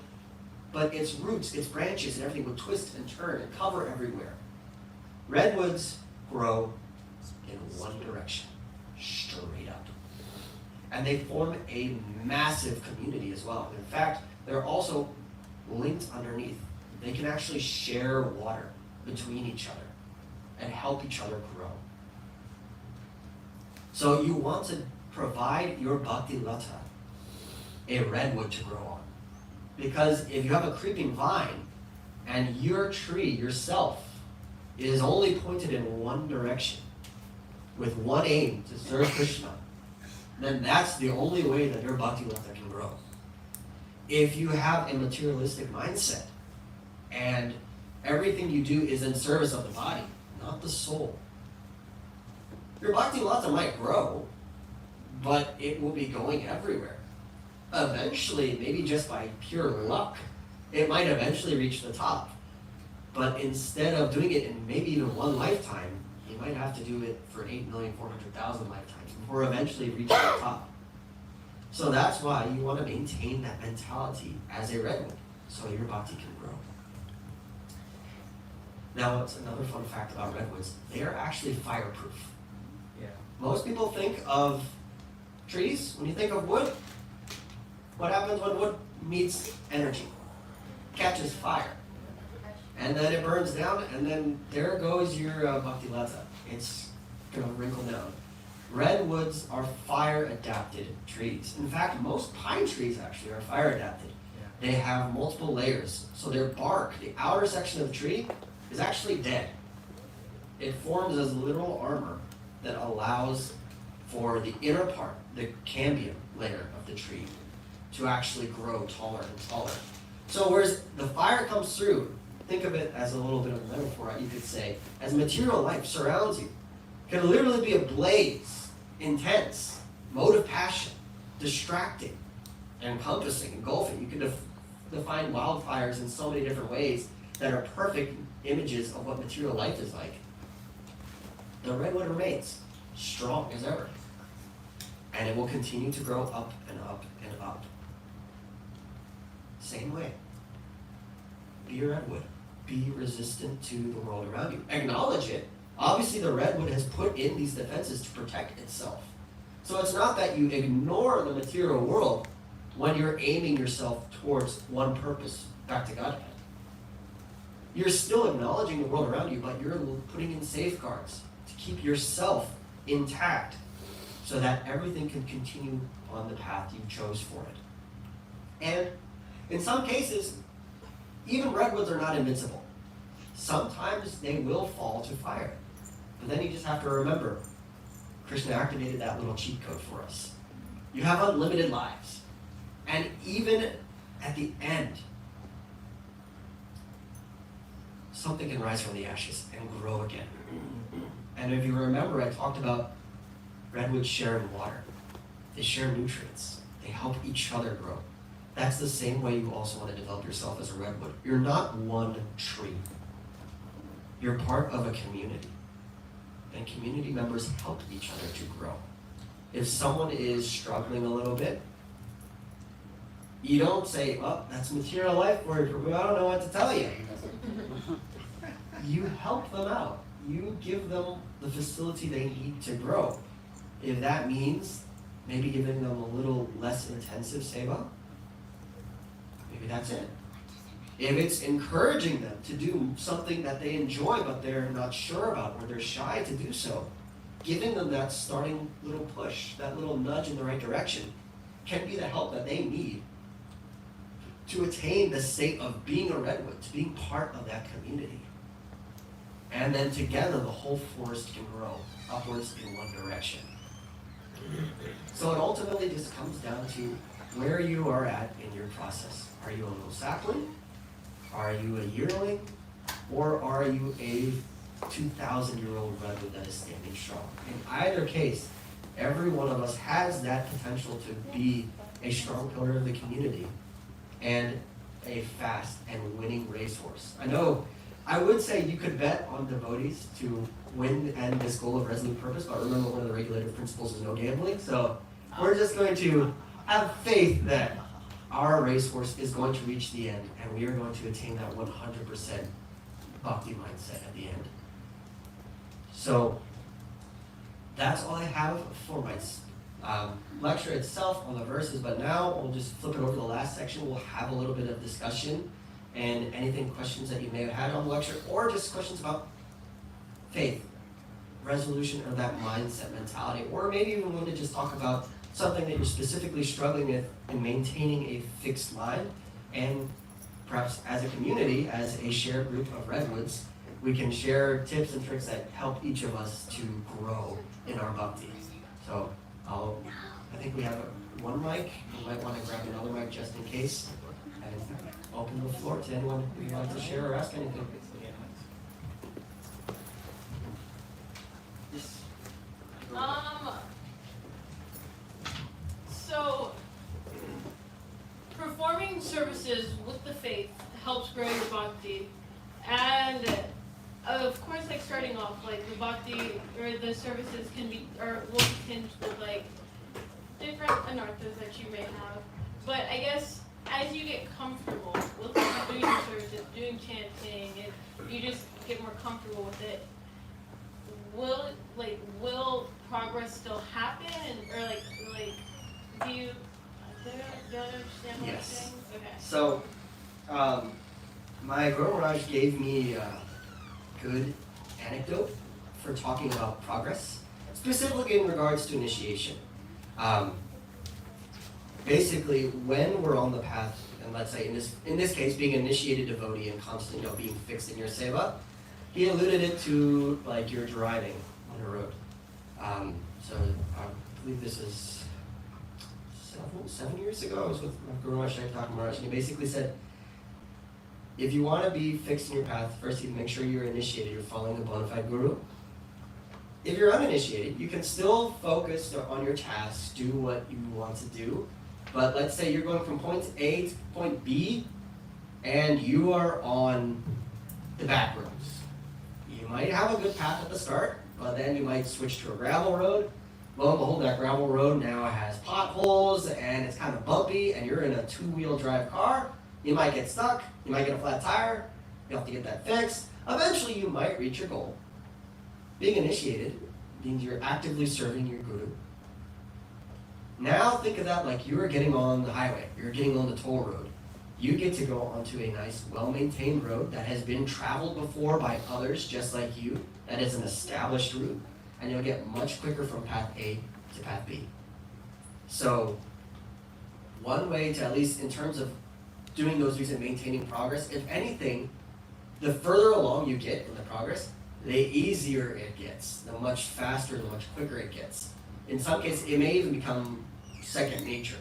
Speaker 1: but its roots, its branches, and everything would twist and turn and cover everywhere. Redwoods grow in one direction, straight up. And they form a massive community as well. In fact, they're also linked underneath. They can actually share water between each other and help each other grow. So you want to provide your bhakti lata a redwood to grow on. Because if you have a creeping vine and your tree yourself is only pointed in one direction with one aim to serve Krishna, then that's the only way that your bhakti lata can grow. If you have a materialistic mindset and everything you do is in service of the body, not the soul, your bhakti lata might grow, but it will be going everywhere. Eventually, maybe just by pure luck, it might eventually reach the top. But instead of doing it in maybe even one lifetime, you might have to do it for 8,400,000 lifetimes before eventually reaching the top. So that's why you want to maintain that mentality as a redwood, so your bhakti can grow. Now, what's another fun fact about redwoods? They are actually fireproof.
Speaker 5: Yeah.
Speaker 1: Most people think of trees. When you think of wood, what happens when wood meets energy? Catches fire. And then it burns down, and then there goes your bhakti lata. It's going to wrinkle down. Redwoods are fire-adapted trees. In fact, most pine trees actually are fire-adapted. They have multiple layers. So their bark, the outer section of the tree, is actually dead. It forms as literal armor that allows for the inner part, the cambium layer of the tree, to actually grow taller and taller. So whereas the fire comes through, think of it as a little bit of a metaphor, you could say, as material life surrounds you. It can literally be a blaze, intense, mode of passion, distracting, encompassing, engulfing. You can define wildfires in so many different ways that are perfect images of what material life is like. The redwood remains strong as ever, and it will continue to grow up and up and up. Same way. Be a redwood. Be resistant to the world around you. Acknowledge it. Obviously, the redwood has put in these defenses to protect itself. So it's not that you ignore the material world when you're aiming yourself towards one purpose, back to Godhead. You're still acknowledging the world around you, but you're putting in safeguards to keep yourself intact so that everything can continue on the path you chose for it. And in some cases, even redwoods are not invincible. Sometimes they will fall to fire. But then you just have to remember, Krsna activated that little cheat code for us. You have unlimited lives. And even at the end, something can rise from the ashes and grow again. And if you remember, I talked about redwoods sharing water. They share nutrients. They help each other grow. That's the same way you also want to develop yourself as a redwood. You're not one tree. You're part of a community. And community members help each other to grow. If someone is struggling a little bit, you don't say, oh, that's material life word, I don't know what to tell you. You help them out. You give them the facility they need to grow. If that means maybe giving them a little less intensive seva, maybe that's it. If it's encouraging them to do something that they enjoy but they're not sure about or they're shy to do so, giving them that starting little push, that little nudge in the right direction, can be the help that they need to attain the state of being a redwood, to being part of that community. And then together the whole forest can grow upwards in one direction. So it ultimately just comes down to where you are at in your process. Are you a little sapling? Are you a yearling? Or are you a 2,000-year-old redwood that is standing strong? In either case, every one of us has that potential to be a strong pillar of the community and a fast and winning racehorse. I would say you could bet on devotees to win and this goal of resolute purpose, but remember one of the regulative principles is no gambling, so we're just going to have faith that our racehorse is going to reach the end and we are going to attain that 100% bhakti mindset at the end. So that's all I have for my lecture itself on the verses, but now we'll just flip it over to the last section. We'll have a little bit of discussion and questions that you may have had on the lecture, or just questions about faith, resolution, or that mindset mentality, or maybe even want to just talk about something that you're specifically struggling with in maintaining a fixed mind, and perhaps as a community, as a shared group of redwoods, we can share tips and tricks that help each of us to grow in our bhakti. So I think we have one mic. You might want to grab another mic just in case, and open the floor to anyone who'd like to share or ask anything.
Speaker 4: So performing services with the faith helps grow your bhakti, and of course, like starting off, like the bhakti or the services will be tinged with like different anarthas that you may have. But I guess as you get comfortable with doing your services, doing chanting, and you just get more comfortable with it, will progress still happen, or do you understand what I'm
Speaker 1: Yes.
Speaker 4: saying? Okay.
Speaker 1: So, my Guru Maharaj gave me a good anecdote for talking about progress. specifically in regards to initiation. Basically, when we're on the path, and let's say in this case, being initiated devotee and constant, being fixed in your seva, he alluded it to like you're driving on a road. So I believe this is 7 years ago. I was with my Guru Maharaj, and he basically said, if you want to be fixed in your path, first you make sure you're initiated, you're following a bona fide guru. If you're uninitiated, you can still focus on your tasks, do what you want to do. But let's say you're going from point A to point B, and you are on the back roads. You might have a good path at the start, but then you might switch to a gravel road. Lo and behold, that gravel road now has potholes, and it's kind of bumpy, and you're in a two-wheel drive car. You might get stuck, you might get a flat tire, you have to get that fixed. Eventually you might reach your goal. Being initiated means you're actively serving your guru. Now think of that like you are getting on the highway, you're getting on the toll road. You get to go onto a nice, well-maintained road that has been traveled before by others just like you, that is an established route, and you'll get much quicker from path A to path B. So one way to, at least in terms of doing those things and maintaining progress, if anything, the further along you get in the progress, the easier it gets, the much faster, the much quicker it gets. In some cases, it may even become second nature.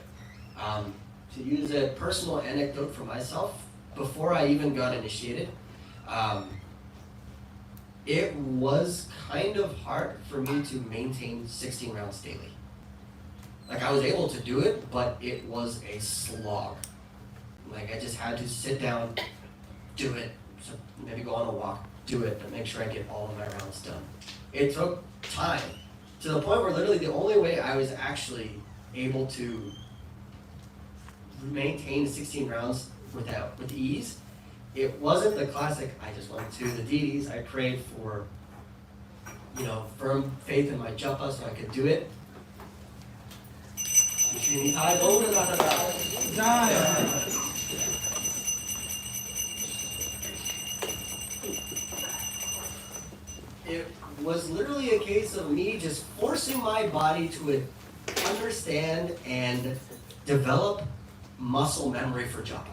Speaker 1: To use a personal anecdote for myself, before I even got initiated, it was kind of hard for me to maintain 16 rounds daily. Like I was able to do it, but it was a slog. Like I just had to sit down, do it, so maybe go on a walk, do it, but make sure I get all of my rounds done. It took time, to the point where literally the only way I was actually able to maintain 16 rounds with ease, it wasn't the classic, I just went to the deities, I prayed for, firm faith in my japa so I could do it. It was literally a case of me just forcing my body to understand and develop muscle memory for japa.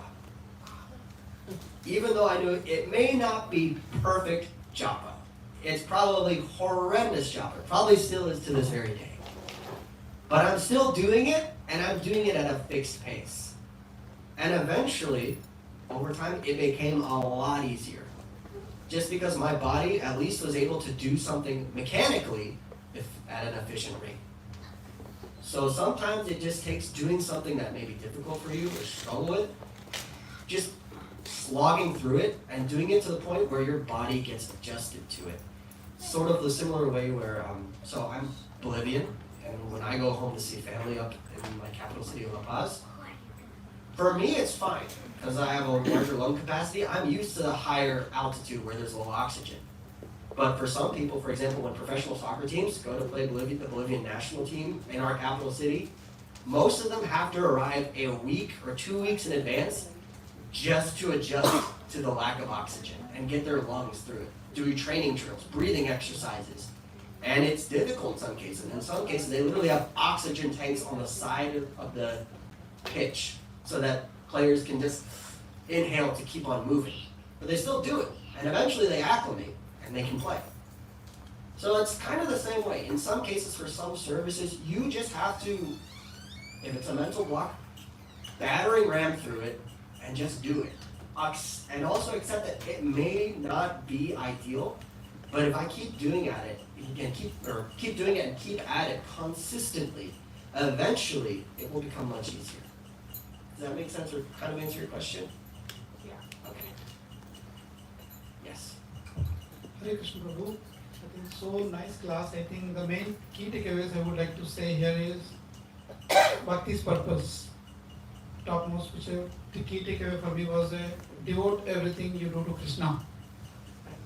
Speaker 1: Even though I knew it may not be perfect japa. It's probably horrendous japa. It probably still is to this very day. But I'm still doing it, and I'm doing it at a fixed pace. And eventually, over time, it became a lot easier. Just because my body at least was able to do something mechanically at an efficient rate. So sometimes it just takes doing something that may be difficult for you or struggle with, just slogging through it and doing it to the point where your body gets adjusted to it. Sort of the similar way where, so I'm Bolivian, and when I go home to see family up in my capital city of La Paz, for me it's fine, because I have a larger lung capacity. I'm used to the higher altitude where there's low oxygen. But for some people, for example, when professional soccer teams go to play the Bolivian national team in our capital city, most of them have to arrive a week or 2 weeks in advance just to adjust to the lack of oxygen and get their lungs through it. Doing training drills, breathing exercises. And it's difficult in some cases. In some cases, they literally have oxygen tanks on the side of the pitch so that players can just inhale to keep on moving. But they still do it. And eventually they acclimate and they can play. So it's kind of the same way. In some cases, for some services, you just have to, if it's a mental block, battering ram through it and just do it. And also accept that it may not be ideal, but if I keep doing it and keep doing it and keep at it consistently, eventually it will become much easier. Does that make sense or kind of answer your question?
Speaker 4: Yeah.
Speaker 1: Okay. Yes.
Speaker 6: Hare Krishna Prabhu, I think so nice class. I think the main key takeaways I would like to say here is Bhakti's purpose. Topmost the key takeaway for me was devote everything you do to Krishna.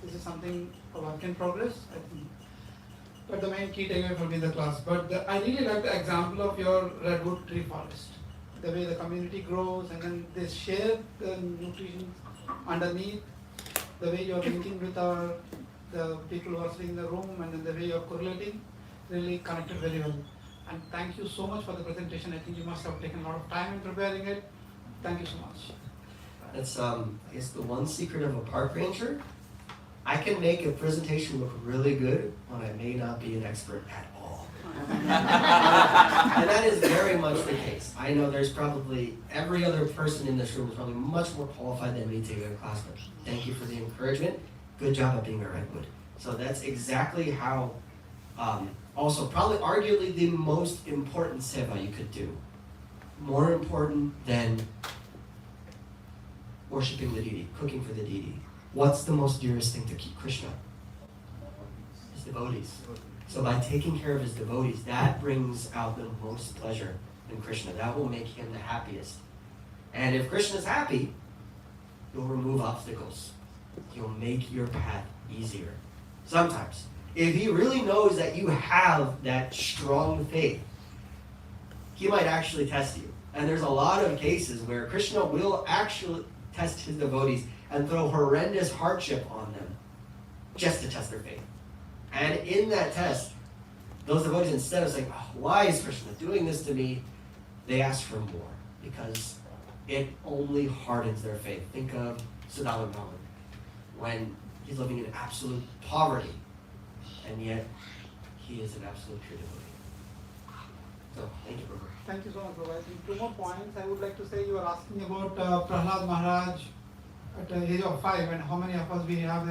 Speaker 6: This is something a work in progress, I think. But the main key takeaway for me in the class. But I really like the example of your redwood tree forest. The way the community grows and then they share the nutrition underneath. The way you're linking with the people who are sitting in the room and then the way you're correlating. really connected very well. And thank you so much for the presentation. I think you must have taken a lot of time in preparing it. Thank you so much.
Speaker 1: That's I guess the one secret of a park ranger. I can make a presentation look really good when I may not be an expert at all. And that is very much the case. I know there's probably every other person in this room is probably much more qualified than me to give a class, but thank you for the encouragement. Good job at being a redwood. So that's exactly how, also probably arguably the most important seva you could do. More important than worshiping the deity, cooking for the deity. What's the most dearest thing to Krishna? His devotees. So by taking care of his devotees, that brings out the most pleasure in Krishna. That will make him the happiest. And if Krishna's happy, you'll remove obstacles. You'll make your path easier. Sometimes. If he really knows that you have that strong faith, he might actually test you. And there's a lot of cases where Krishna will actually test his devotees and throw horrendous hardship on them just to test their faith. And in that test, those devotees, instead of saying, oh, why is Krishna doing this to me? They ask for more because it only hardens their faith. Think of Sudama Brahman when he's living in absolute poverty, and yet he is an absolute pure devotee. So, thank you, Prabhu.
Speaker 6: Thank you so much, Prabhu. I think 2 more points. I would like to say you were asking about Prahlad Maharaj at the age of 5 and how many of us we have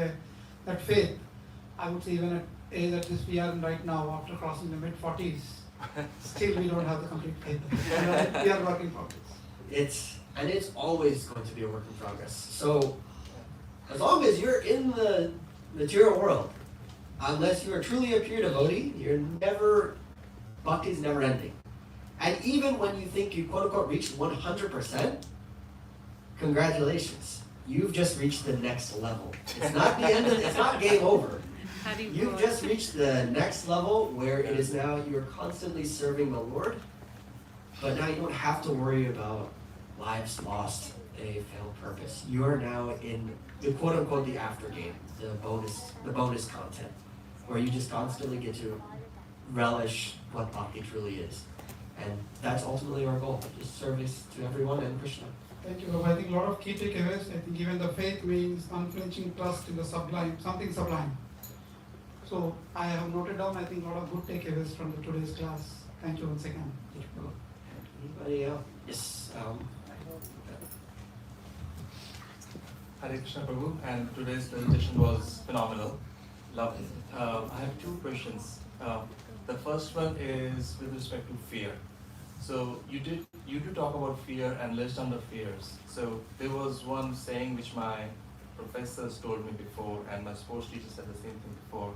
Speaker 6: that faith. I would say even at age that this we are in right now, after crossing the mid-40s, still we don't have the complete faith. We are work in progress.
Speaker 1: It's always going to be a work in progress. So, as long as you're in the material world, unless you are truly a pure devotee, bhakti is never ending. And even when you think you quote unquote reached 100%, congratulations. You've just reached the next level. It's not the end it's not game over. You've just reached the next level where it is now you're constantly serving the Lord, but now you don't have to worry about lives lost, a failed purpose. You are now in the quote unquote the after game, the bonus content, where you just constantly get to relish what bhakti truly is. And that's ultimately our goal, just service to everyone and Krishna.
Speaker 6: Thank you, Prabhu. I think a lot of key takeaways. I think even the faith means unflinching trust in the sublime, something sublime. So I have noted down, I think, a lot of good takeaways from today's class. Thank you once again.
Speaker 1: Thank you, Prabhu. Anybody else? Yes.
Speaker 8: Hare Krishna Prabhu, and today's presentation was phenomenal. Lovely. I have 2 questions. The first one is with respect to fear. So you did talk about fear and list down the fears. So there was one saying which my professors told me before, and my sports teacher said the same thing before,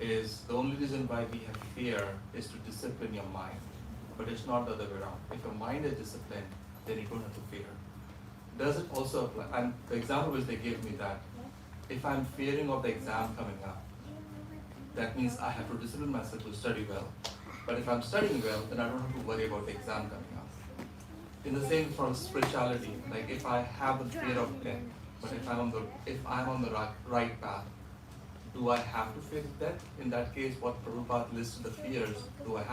Speaker 8: is the only reason why we have fear is to discipline your mind. But it's not the other way around. If your mind is disciplined, then you don't have to fear. Does it also apply? And the example which they gave me that if I'm fearing of the exam coming up, that means I have to discipline myself to study well. But if I'm studying well, then I don't have to worry about the exam coming up. In the same for spirituality, like if I have the fear of death, but if I'm on the right path, do I have to fear death? In that case, what Prabhupada listed the fears, do I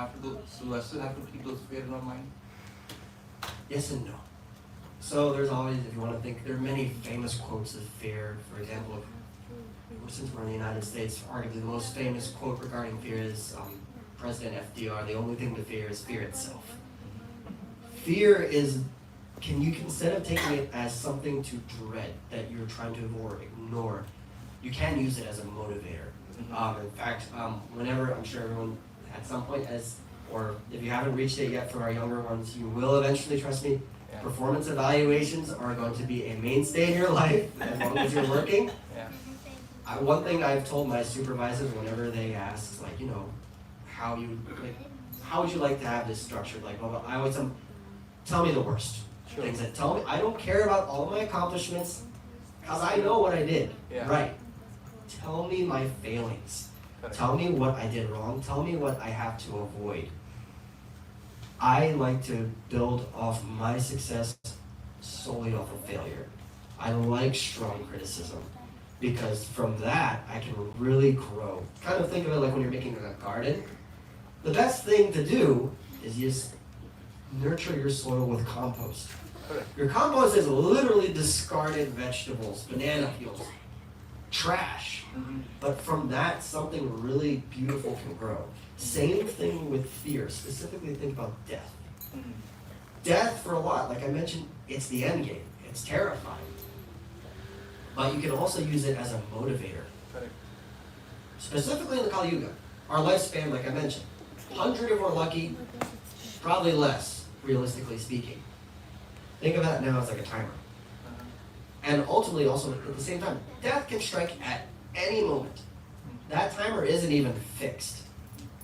Speaker 8: still have to keep those fears in my mind?
Speaker 1: Yes and no. So there's always, if you want to think, there are many famous quotes of fear. For example, since we're in the United States, arguably the most famous quote regarding fear is President FDR, the only thing to fear is fear itself. Fear is, instead of taking it as something to dread, that you're trying to ignore, you can use it as a motivator. In fact, whenever, I'm sure everyone at some point or if you haven't reached it yet for our younger ones, you will eventually, trust me.
Speaker 8: Yeah.
Speaker 1: Performance evaluations are going to be a mainstay in your life as long as you're working.
Speaker 8: Yeah.
Speaker 1: One thing I've told my supervisors whenever they ask is how would you like to have this structured? I always tell me the worst.
Speaker 8: Sure.
Speaker 1: Things that tell me, I don't care about all my accomplishments because I know what I did right. Tell me my failings.
Speaker 8: Correct.
Speaker 1: Tell me what I did wrong. Tell me what I have to avoid. I like to build off my success solely off of failure. I like strong criticism because from that I can really grow. Kind of think of it like when you're making a garden. the best thing to do is just nurture your soil with compost.
Speaker 8: Correct.
Speaker 1: Your compost is literally discarded vegetables, banana peels, trash. But from that, something really beautiful can grow. Same thing with fear. Specifically, think about death. Death, for a lot, like I mentioned, it's the end game. It's terrifying. But you can also use it as a motivator.
Speaker 8: Correct.
Speaker 1: Specifically in the Kali Yuga, our lifespan, like I mentioned, 100 if we're lucky, probably less, realistically speaking. Think of that now as like a timer. And ultimately, also at the same time, death can strike at any moment. That timer isn't even fixed.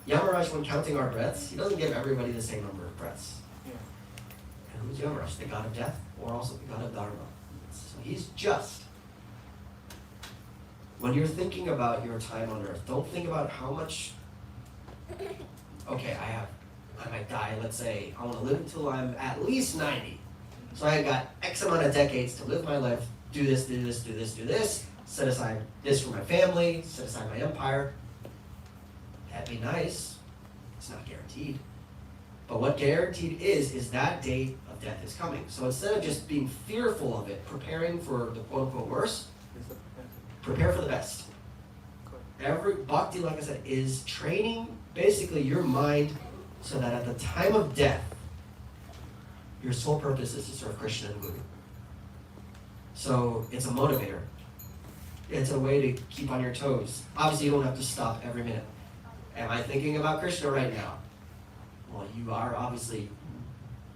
Speaker 1: Yamaraj, when counting our breaths, he doesn't give everybody the same number of breaths.
Speaker 8: Yeah.
Speaker 1: And who's Yamaraj? The god of death, or also the god of dharma. So he's just. When you're thinking about your time on earth, don't think about how much, okay, I might die, let's say, I want to live until I'm at least 90. So I got X amount of decades to live my life, do this, do this, do this, do this, set aside this for my family, set aside my empire. That'd be nice. It's not guaranteed. But what guaranteed is that date of death is coming. So instead of just being fearful of it, preparing for the quote-unquote worst, prepare for the best. Every bhakti, like I said, is training basically your mind so that at the time of death, your sole purpose is to serve Krishna and Guru. So it's a motivator. It's a way to keep on your toes. Obviously, you don't have to stop every minute. Am I thinking about Krishna right now? Well, you are, obviously,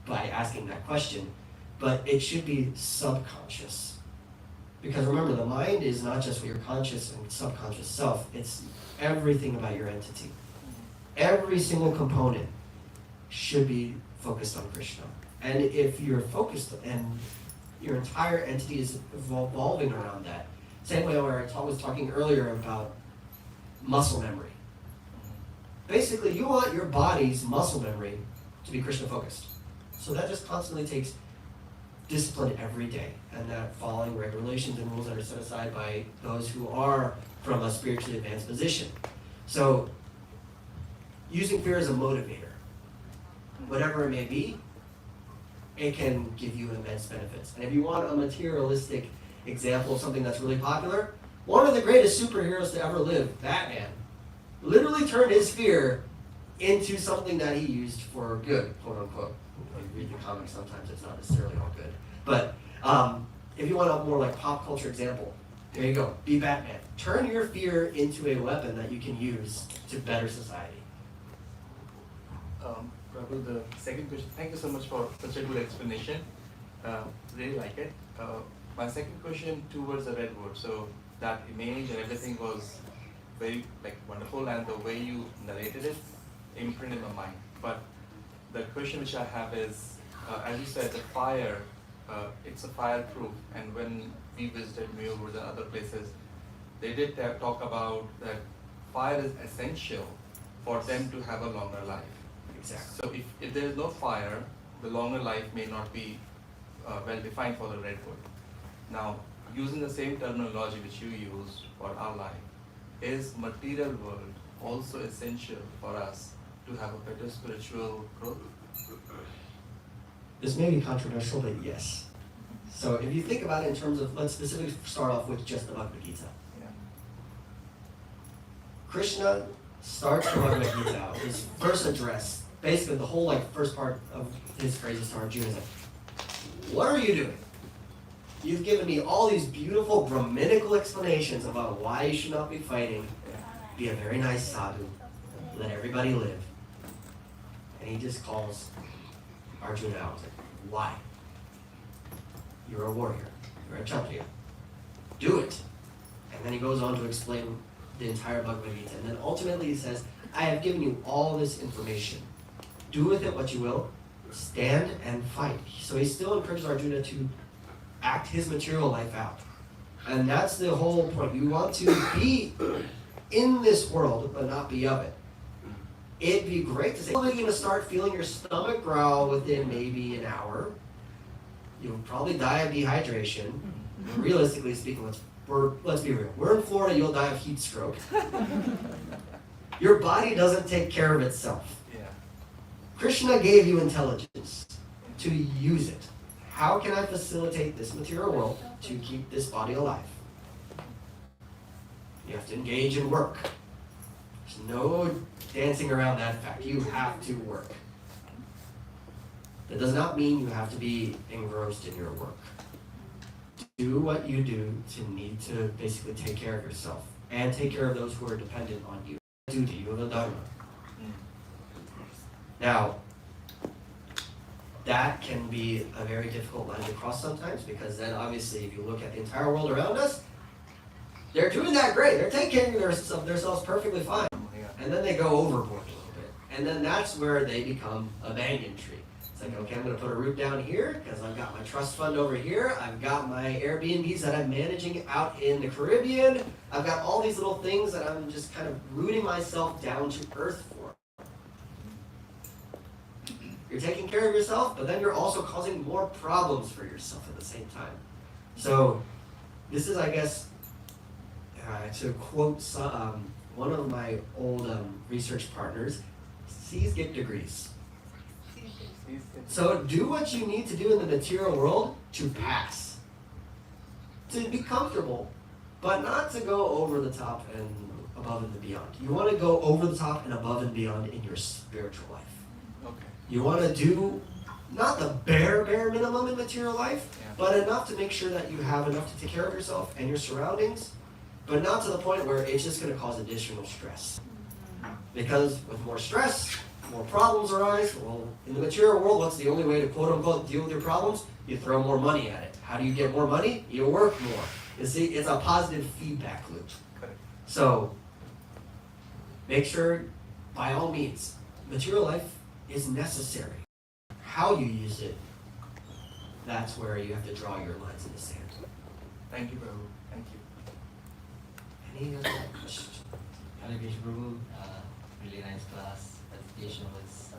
Speaker 1: by asking that question, but it should be subconscious. Because remember, the mind is not just your conscious and subconscious self, it's everything about your entity. Every single component should be focused on Krishna. And if you're focused and your entire entity is evolving around that, same way where I was talking earlier about muscle memory. Basically, you want your body's muscle memory to be Krishna focused. So that just constantly takes discipline every day, and that following regulations and rules that are set aside by those who are from a spiritually advanced position. So using fear as a motivator, whatever it may be, it can give you immense benefits. And if you want a materialistic example of something that's really popular, one of the greatest superheroes to ever live, Batman, literally turned his fear into something that he used for good, quote unquote. When you read the comics, sometimes it's not necessarily all good. But if you want a more like pop culture example, there you go, be Batman. Turn your fear into a weapon that you can use to better society.
Speaker 8: Prabhu, the second question, thank you so much for such a good explanation. Really like it. My second question towards the redwood. So that image and everything was very wonderful, and the way you narrated it imprinted in my mind. But the question which I have is, as you said, the fire, it's a fireproof, and when we visited Muyur and other places, they did talk about that fire is essential for them to have a longer life.
Speaker 1: Exactly.
Speaker 8: So if there is no fire, the longer life may not be well defined for the redwood. Now, using the same terminology which you used for our life, is material world also essential for us to have a better spiritual growth?
Speaker 1: This may be controversial, but yes. So if you think about it in terms of, let's specifically start off with just the Bhagavad Gita.
Speaker 8: Yeah.
Speaker 1: Krishna starts the Bhagavad Gita, his first address, basically the whole first part of his phrases to Arjuna is like, what are you doing? You've given me all these beautiful Brahminical explanations about why you should not be fighting. Be a very nice sadhu. Let everybody live. And he just calls Arjuna out. He's like, why? You're a warrior. You're a Kshatriya. Do it. And then he goes on to explain the entire Bhagavad Gita. And then ultimately he says, I have given you all this information. Do with it what you will. Stand and fight. So he still encourages Arjuna to act his material life out. And that's the whole point. You want to be in this world, but not be of it. It'd be great to say, you're going to start feeling your stomach growl within maybe an hour. You'll probably die of dehydration. Realistically speaking, let's be real. We're in Florida, you'll die of heat stroke. Your body doesn't take care of itself.
Speaker 8: Yeah.
Speaker 1: Krishna gave you intelligence to use it. How can I facilitate this material world to keep this body alive? You have to engage in work. There's no dancing around that fact. You have to work. That does not mean you have to be engrossed in your work. Do what you do to need to basically take care of yourself and take care of those who are dependent on you. Duty, you have a dharma. Now, that can be a very difficult line to cross sometimes, because then obviously if you look at the entire world around us, they're doing that great. They're taking care of themselves perfectly fine. And then they go overboard a little bit. And then that's where they become a banyan tree. It's like, okay, I'm going to put a root down here because I've got my trust fund over here. I've got my Airbnbs that I'm managing out in the Caribbean. I've got all these little things that I'm just kind of rooting myself down to earth for. You're taking care of yourself, but then you're also causing more problems for yourself at the same time. So this is, I guess, to quote one of my old research partners, C's get degrees. So do what you need to do in the material world to pass. To be comfortable, but not to go over the top and above and beyond. You want to go over the top and above and beyond in your spiritual life.
Speaker 8: Okay.
Speaker 1: You want to do not the bare minimum in material life, but enough to make sure that you have enough to take care of yourself and your surroundings, but not to the point where it's just going to cause additional stress. Because with more stress, more problems arise. Well, in the material world, what's the only way to quote unquote deal with your problems? You throw more money at it. How do you get more money? You work more. You see, it's a positive feedback loop.
Speaker 8: Correct.
Speaker 1: So make sure, by all means, material life is necessary. How you use it, that's where you have to draw your lines in the sand.
Speaker 8: Thank you, Prabhu. Thank you.
Speaker 1: Any other questions?
Speaker 9: Hare Krishna Prabhu, really nice class. Presentation was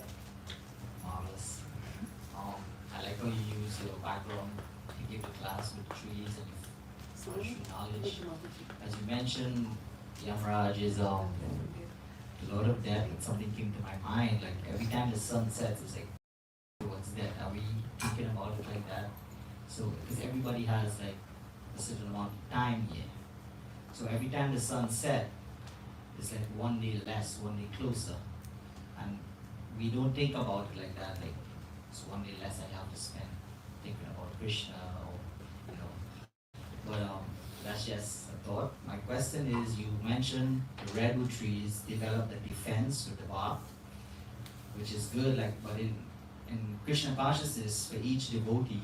Speaker 9: marvelous. I like how you use your background to give the class with trees and spiritual knowledge. As you mentioned, Yamraj is the Lord of Death, and something came to my mind. Like every time the sun sets, it's like, what's that? Are we thinking about it like that? So, because everybody has like a certain amount of time here. So every time the sun sets, it's like one day less, one day closer. And we don't think about it like that, like it's one day less I have to spend thinking about Krishna or, you know. But that's just a thought. My question is, you mentioned the redwood trees develop the defense with the bark, which is good, like, but in Krishna consciousness, for each devotee,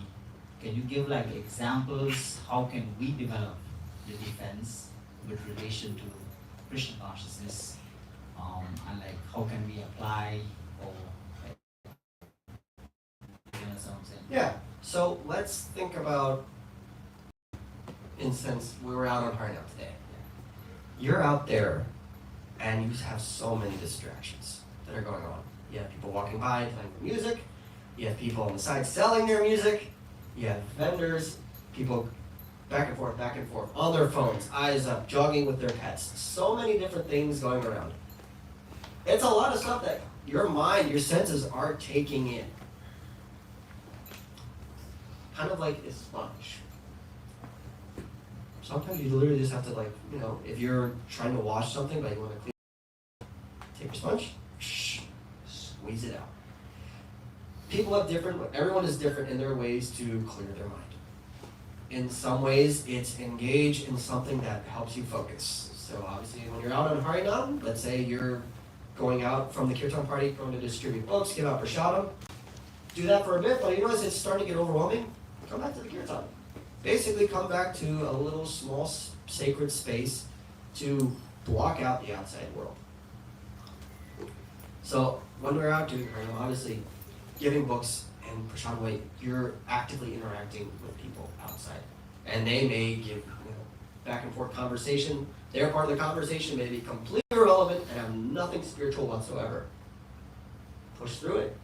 Speaker 9: can you give like examples, how can we develop the defense with relation to Krishna consciousness, and like how can we apply, or like, you know what I'm saying?
Speaker 1: Yeah, so let's think about, in sense, we were out on Harnell today. You're out there and you have so many distractions that are going on. You have people walking by playing music, you have people on the side selling their music, you have vendors, people back and forth, on their phones, eyes up, jogging with their pets. So many different things going around. It's a lot of stuff that your mind, your senses are taking in. Kind of like a sponge. Sometimes you literally just have to, like, you know, if you're trying to wash something but you want to clean, take your sponge, squeeze it out. People have everyone is different in their ways to clear their mind. In some ways, it's engage in something that helps you focus. So obviously, when you're out on Harinam, let's say you're going out from the Kirtan party, going to distribute books, give out prasadam. Do that for a bit, but you notice it's starting to get overwhelming. Come back to the Kirtan. Basically, come back to a little small sacred space to block out the outside world. So when we're out doing Harinam, obviously, giving books and prasadam away, you're actively interacting with people outside. And they may give, you know, back and forth conversation. Their part of the conversation may be completely irrelevant and have nothing spiritual whatsoever. Push through it.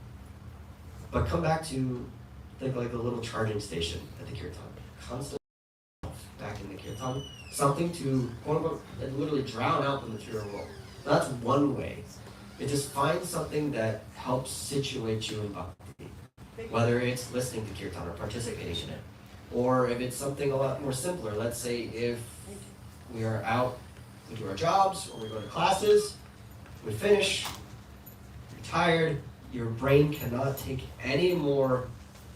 Speaker 1: But come back to, think like the little charging station at the Kirtan. Constantly back in the Kirtan. Something to, quote unquote, literally drown out the material world. So that's one way. It just find something that helps situate you in bhakti. Whether it's listening to kirtan or participating in it. Or if it's something a lot more simpler, let's say if we are out, we do our jobs, or we go to classes, we finish, you're tired, your brain cannot take any more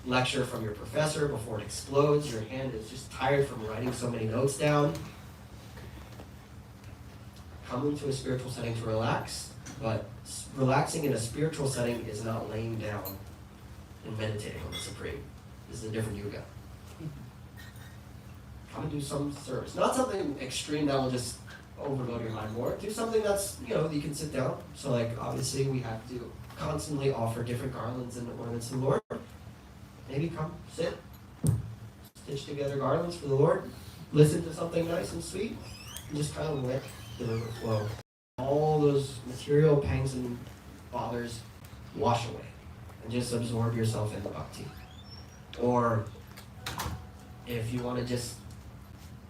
Speaker 1: lecture from your professor before it explodes, your hand is just tired from writing so many notes down. Come into a spiritual setting to relax, but relaxing in a spiritual setting is not laying down and meditating on the Supreme. This is a different yoga. Come and do some service. Not something extreme that will just overload your mind more. Do something that's, you can sit down. So like, obviously we have to constantly offer different garlands and ornaments to the Lord. Maybe come, sit, stitch together garlands for the Lord, listen to something nice and sweet, and just kind of let the river flow. All those material pangs and bothers wash away, and just absorb yourself in the bhakti. Or if you want to just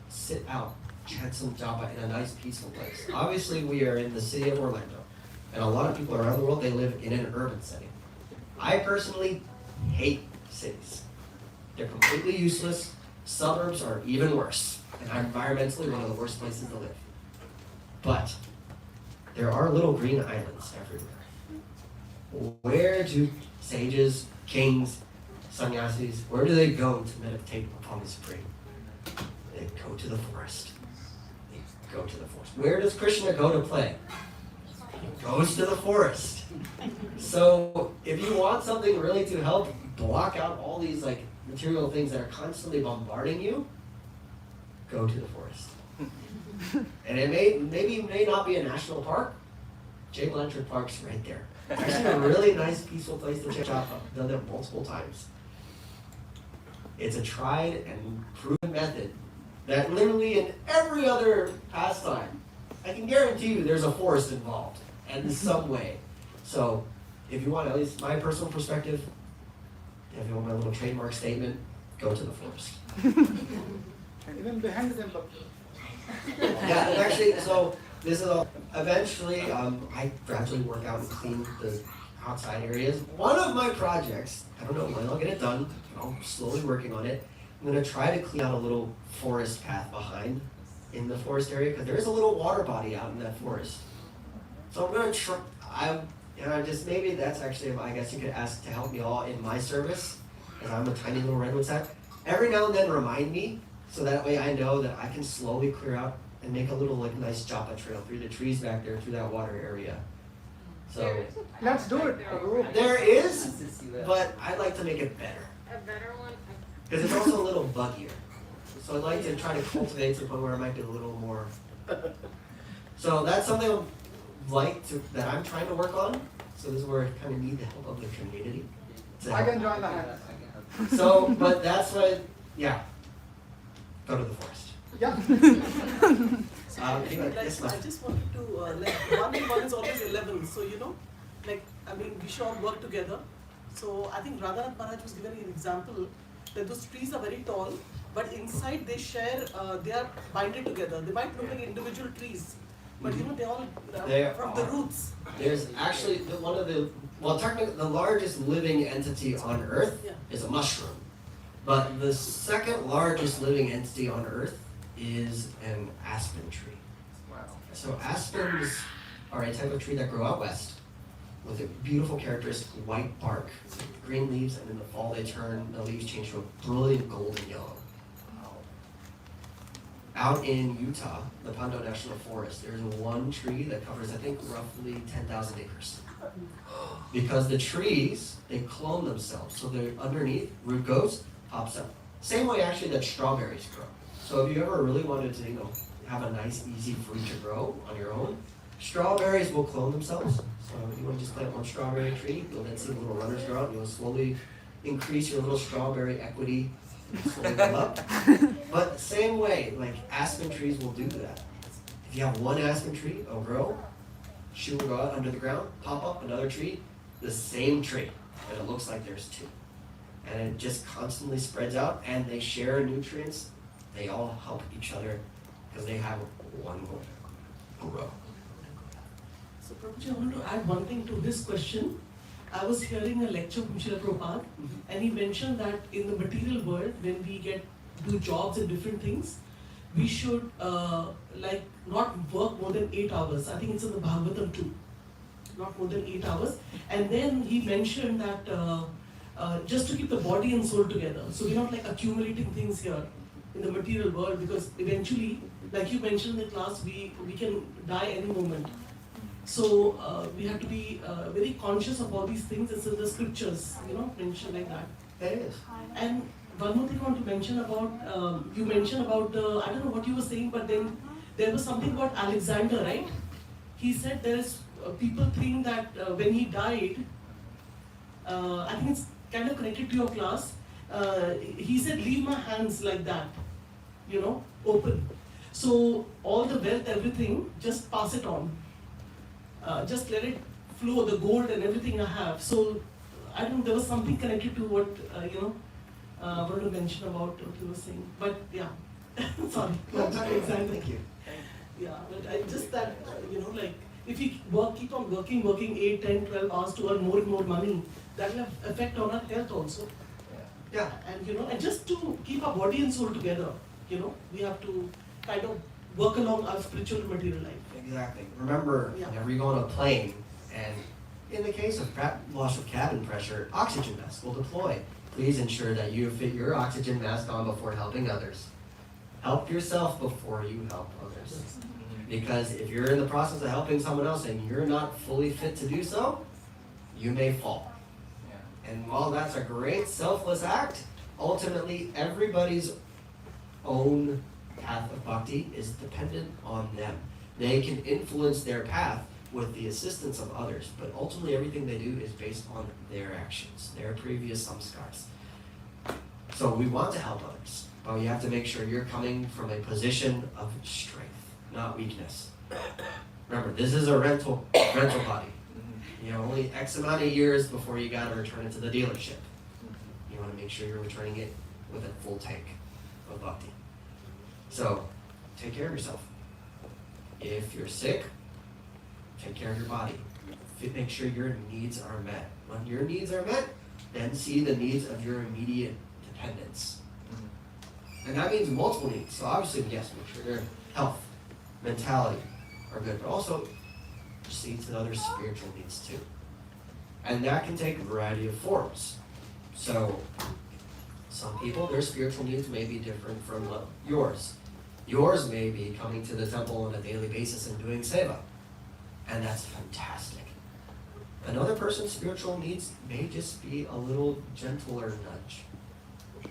Speaker 1: sit out, chant some japa in a nice peaceful place. Obviously we are in the city of Orlando, and a lot of people around the world, they live in an urban setting. I personally hate cities. They're completely useless. Suburbs are even worse, and are environmentally one of the worst places to live. But there are little green islands everywhere. Where do sages, kings, sannyasis, where do they go to meditate upon the Supreme? They go to the forest. They go to the forest. Where does Krishna go to play? He goes to the forest. So if you want something really to help block out all these like material things that are constantly bombarding you, go to the forest. And it may not be a national park. Jay Blanchard Park's right there. Actually a really nice peaceful place to check out. I've done it multiple times. It's a tried and proven method that literally in every other pastime, I can guarantee you there's a forest involved in some way. So if you want at least my personal perspective, if you want my little trademark statement, go to the forest.
Speaker 6: Even behind them,
Speaker 1: Yeah, and actually, so this is eventually, I gradually work out and clean the outside areas. One of my projects, I don't know when I'll get it done, I'm slowly working on it. I'm gonna try to clean out a little forest path behind in the forest area, because there is a little water body out in that forest. So I'm gonna try, maybe that's actually, I guess you could ask to help me all in my service, because I'm a tiny little redwood sap. Every now and then remind me, so that way I know that I can slowly clear out and make a little like nice japa trail through the trees back there, through that water area. So
Speaker 6: let's do it, Prabhu.
Speaker 1: there is, but I'd like to make it better.
Speaker 4: A better one?
Speaker 1: Because it's also a little buggier. So I'd like to try to cultivate to the point where I might be a little more. So that's something that I'm trying to work on. So this is where I kind of need the help of the community.
Speaker 6: I can join the hand.
Speaker 1: So, but that's what, yeah. Go to the forest.
Speaker 6: Yeah.
Speaker 1: Anyway, yes, ma'am.
Speaker 10: I just wanted to, one and one is always 11, so we should all work together. So I think Radhanath Maharaj was giving an example that those trees are very tall, but inside they share, they are binded together. They might look like individual trees, but they all, from the roots.
Speaker 1: There's actually technically the largest living entity on Earth is a mushroom. But the second largest living entity on Earth is an aspen tree. Wow. So aspens are a type of tree that grow out west with a beautiful characteristic white bark, green leaves, and in the fall the leaves change to a brilliant golden yellow. Wow. Out in Utah, the Pando National Forest, there's one tree that covers, I think, roughly 10,000 acres. Because the trees, they clone themselves. So they're underneath, root goes, pops up. Same way actually that strawberries grow. So if you ever really wanted to, have a nice easy fruit to grow on your own, strawberries will clone themselves. So if you want to just plant one strawberry tree, you'll then see the little runners grow out, and you'll slowly increase your little strawberry equity, slowly go up. But the same way, like aspen trees will do that. If you have one aspen tree, it'll grow, shoot will go out under the ground, pop up another tree, the same tree, and it looks like there's two. And it just constantly spreads out, and they share nutrients. They all help each other because they have one goal: grow.
Speaker 10: Prabhuji, I want to add one thing to this question. I was hearing a lecture from Srila Prabhupada, and he mentioned that in the material world, when we do jobs and different things, we should like not work more than 8 hours. I think it's in the Bhagavatam too. Not more than 8 hours. And then he mentioned that just to keep the body and soul together. So we're not like accumulating things here in the material world, because eventually, like you mentioned in the class, we can die any moment. So we have to be very conscious of all these things. It's in the scriptures, mentioned like that.
Speaker 1: It is.
Speaker 10: And one more thing I want to mention about, you mentioned about, I don't know what you were saying, but then there was something about Alexander, right? He said there's people think that when he died, I think it's kind of connected to your class. He said, leave my hands like that, open. So all the wealth, everything, just pass it on. Just let it flow, the gold and everything I have. So I don't know, there was something connected to what, I wanted to mention about what you were saying. But yeah, sorry, not exactly.
Speaker 1: Thank you.
Speaker 10: Yeah, but I just that, like, if we keep on working 8, 10, 12 hours to earn more and more money, that will have effect on our health also.
Speaker 1: Yeah.
Speaker 10: And and just to keep our body and soul together, we have to kind of work along our spiritual and material life.
Speaker 1: Exactly. Remember,
Speaker 10: Yeah.
Speaker 1: whenever you go on a plane, and in the case of loss of cabin pressure, oxygen mask will deploy. Please ensure that you fit your oxygen mask on before helping others. Help yourself before you help others. Because if you're in the process of helping someone else and you're not fully fit to do so, you may fall. And while that's a great selfless act, ultimately everybody's own path of bhakti is dependent on them. They can influence their path with the assistance of others, but ultimately everything they do is based on their actions, their previous samskars. So we want to help others, but you have to make sure you're coming from a position of strength, not weakness. Remember, this is a rental body. Only X amount of years before you gotta return it to the dealership. You wanna make sure you're returning it with a full tank of bhakti. So, take care of yourself. If you're sick, take care of your body. Make sure your needs are met. When your needs are met, then see the needs of your immediate dependents. And that means multiple needs. So obviously, yes, make sure their health, mentality are good, but also see to other spiritual needs too. And that can take a variety of forms. So some people, their spiritual needs may be different from yours. Yours may be coming to the temple on a daily basis and doing seva. And that's fantastic. Another person's spiritual needs may just be a little gentler nudge.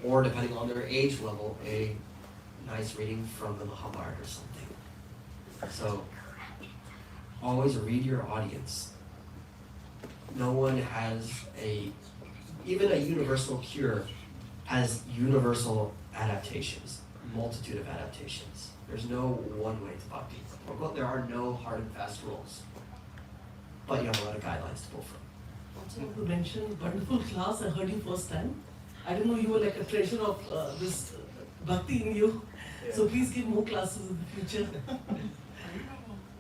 Speaker 1: Or depending on their age level, a nice reading from the Mahabharata or something. So always read your audience. No one has even a universal cure has universal adaptations, multitude of adaptations. There's no one way to bhakti. There are no hard and fast rules. But you have a lot of guidelines to pull from.
Speaker 10: Also want to mention, wonderful class, I heard you first time. I didn't know you were like a treasure of this bhakti in you. So please give more classes in the future.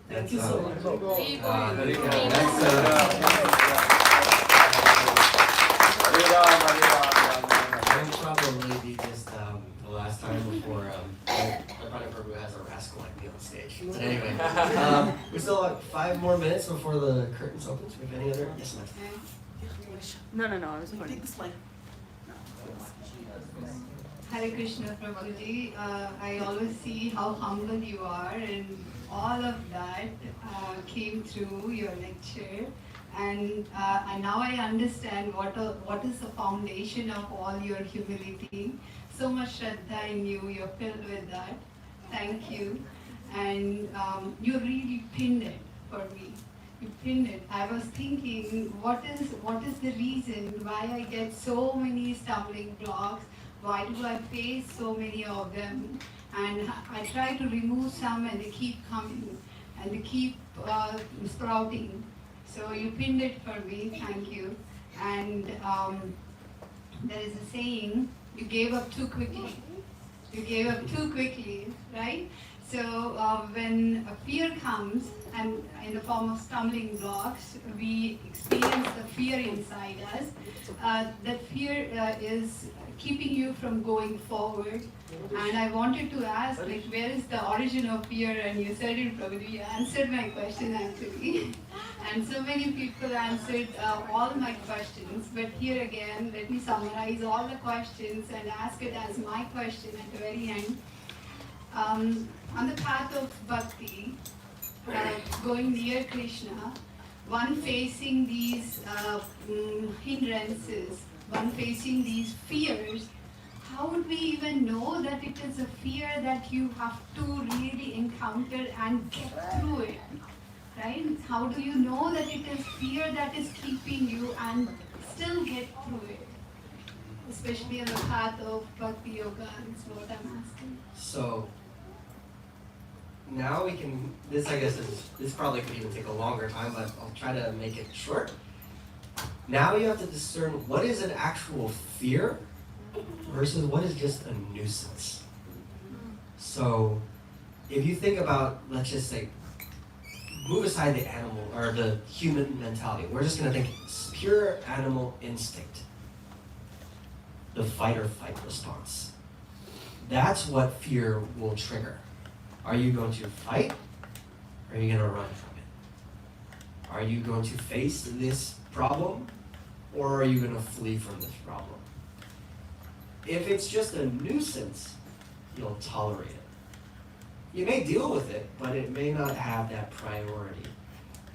Speaker 10: Thank you so much.
Speaker 1: Very good. I'll probably be just the last time before Prabhu has a rascal like me on stage. But anyway, we still have 5 more minutes before the curtains open. So if any other, yes, ma'am.
Speaker 3: No, I was
Speaker 10: Take
Speaker 3: pointing.
Speaker 10: this mic.
Speaker 11: Hare Krishna Prabhuji, I always see how humble you are, and all of that came through your lecture, and now I understand what is the foundation of all your humility. So much Shraddha in you, you're filled with that. Thank you. And you really pinned it for me. You pinned it. I was thinking, what is the reason why I get so many stumbling blocks? Why do I face so many of them? And I try to remove some and they keep coming and they keep sprouting. So you pinned it for me, thank you. And there is a saying, you gave up too quickly. You gave up too quickly, right? So when a fear comes, and in the form of stumbling blocks, we experience the fear inside us. That fear is keeping you from going forward. And I wanted to ask, like, where is the origin of fear? And you said it, Prabhuji. You answered my question actually. And so many people answered all my questions. But here again, let me summarize all the questions and ask it as my question at the very end. On the path of bhakti, going near Krishna, one facing these hindrances, one facing these fears, how would we even know that it is a fear that you have to really encounter and get through it? Right? How do you know that it is fear that is keeping you and still get through it? Especially on the path of bhakti yoga is what I'm asking.
Speaker 1: So now we can, this I guess this probably could even take a longer time, but I'll try to make it short. Now you have to discern what is an actual fear versus what is just a nuisance. So if you think about, let's just say, move aside the animal or the human mentality. We're just going to think pure animal instinct. The fight or flight response. That's what fear will trigger. Are you going to fight? Or are you going to run from it? Are you going to face this problem? Or are you going to flee from this problem? If it's just a nuisance, you'll tolerate it. You may deal with it, but it may not have that priority.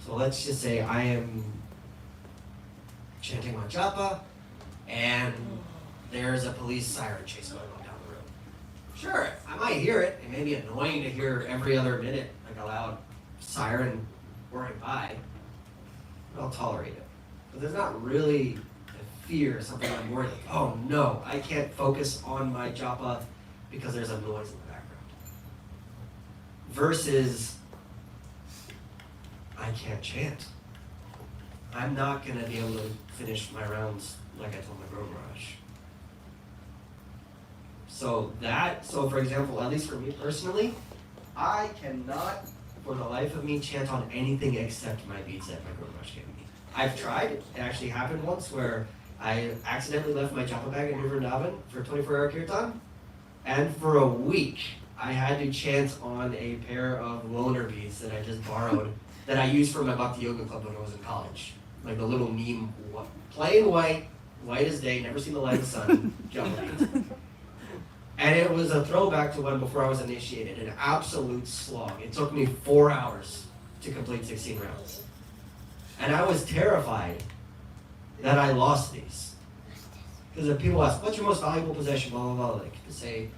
Speaker 1: So let's just say I am chanting my japa, and there's a police siren chase going on down the road. Sure, I might hear it. It may be annoying to hear every other minute, like a loud siren whirring by, but I'll tolerate it. But there's not really a fear, something I'm worried, like, oh no, I can't focus on my japa because there's a noise in the background. Versus, I can't chant. I'm not gonna be able to finish my rounds like I told my Guru Maharaj. So for example, at least for me personally, I cannot, for the life of me, chant on anything except my beads that my Guru Maharaj gave me. I've tried, it actually happened once where I accidentally left my japa bag in New Vrindavan for 24-hour kirtan, and for a week, I had to chant on a pair of loner beads that I just borrowed that I used for my Bhakti Yoga Club when I was in college. Like the little neem, plain white as day, never seen the light of the sun, japa beads. And it was a throwback to when before I was initiated, an absolute slog. It took me 4 hours to complete 16 rounds. And I was terrified that I lost these. Because if people ask, what's your most valuable possession, blah, blah, blah, like to say,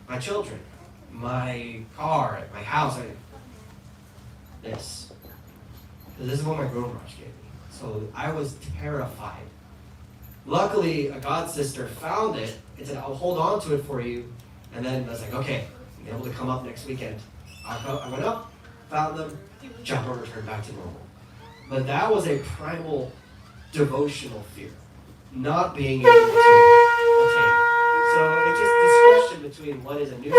Speaker 1: my children, my car, my house, this. Because this is what my Guru Maharaj gave me. So I was terrified. Luckily, a god sister found it and said, I'll hold on to it for you. And then I was like, okay, I'll be able to come up next weekend. I went up, found them, japa returned back to normal. But that was a primal devotional fear, not being able to attain. So it's just discretion between what is a nuisance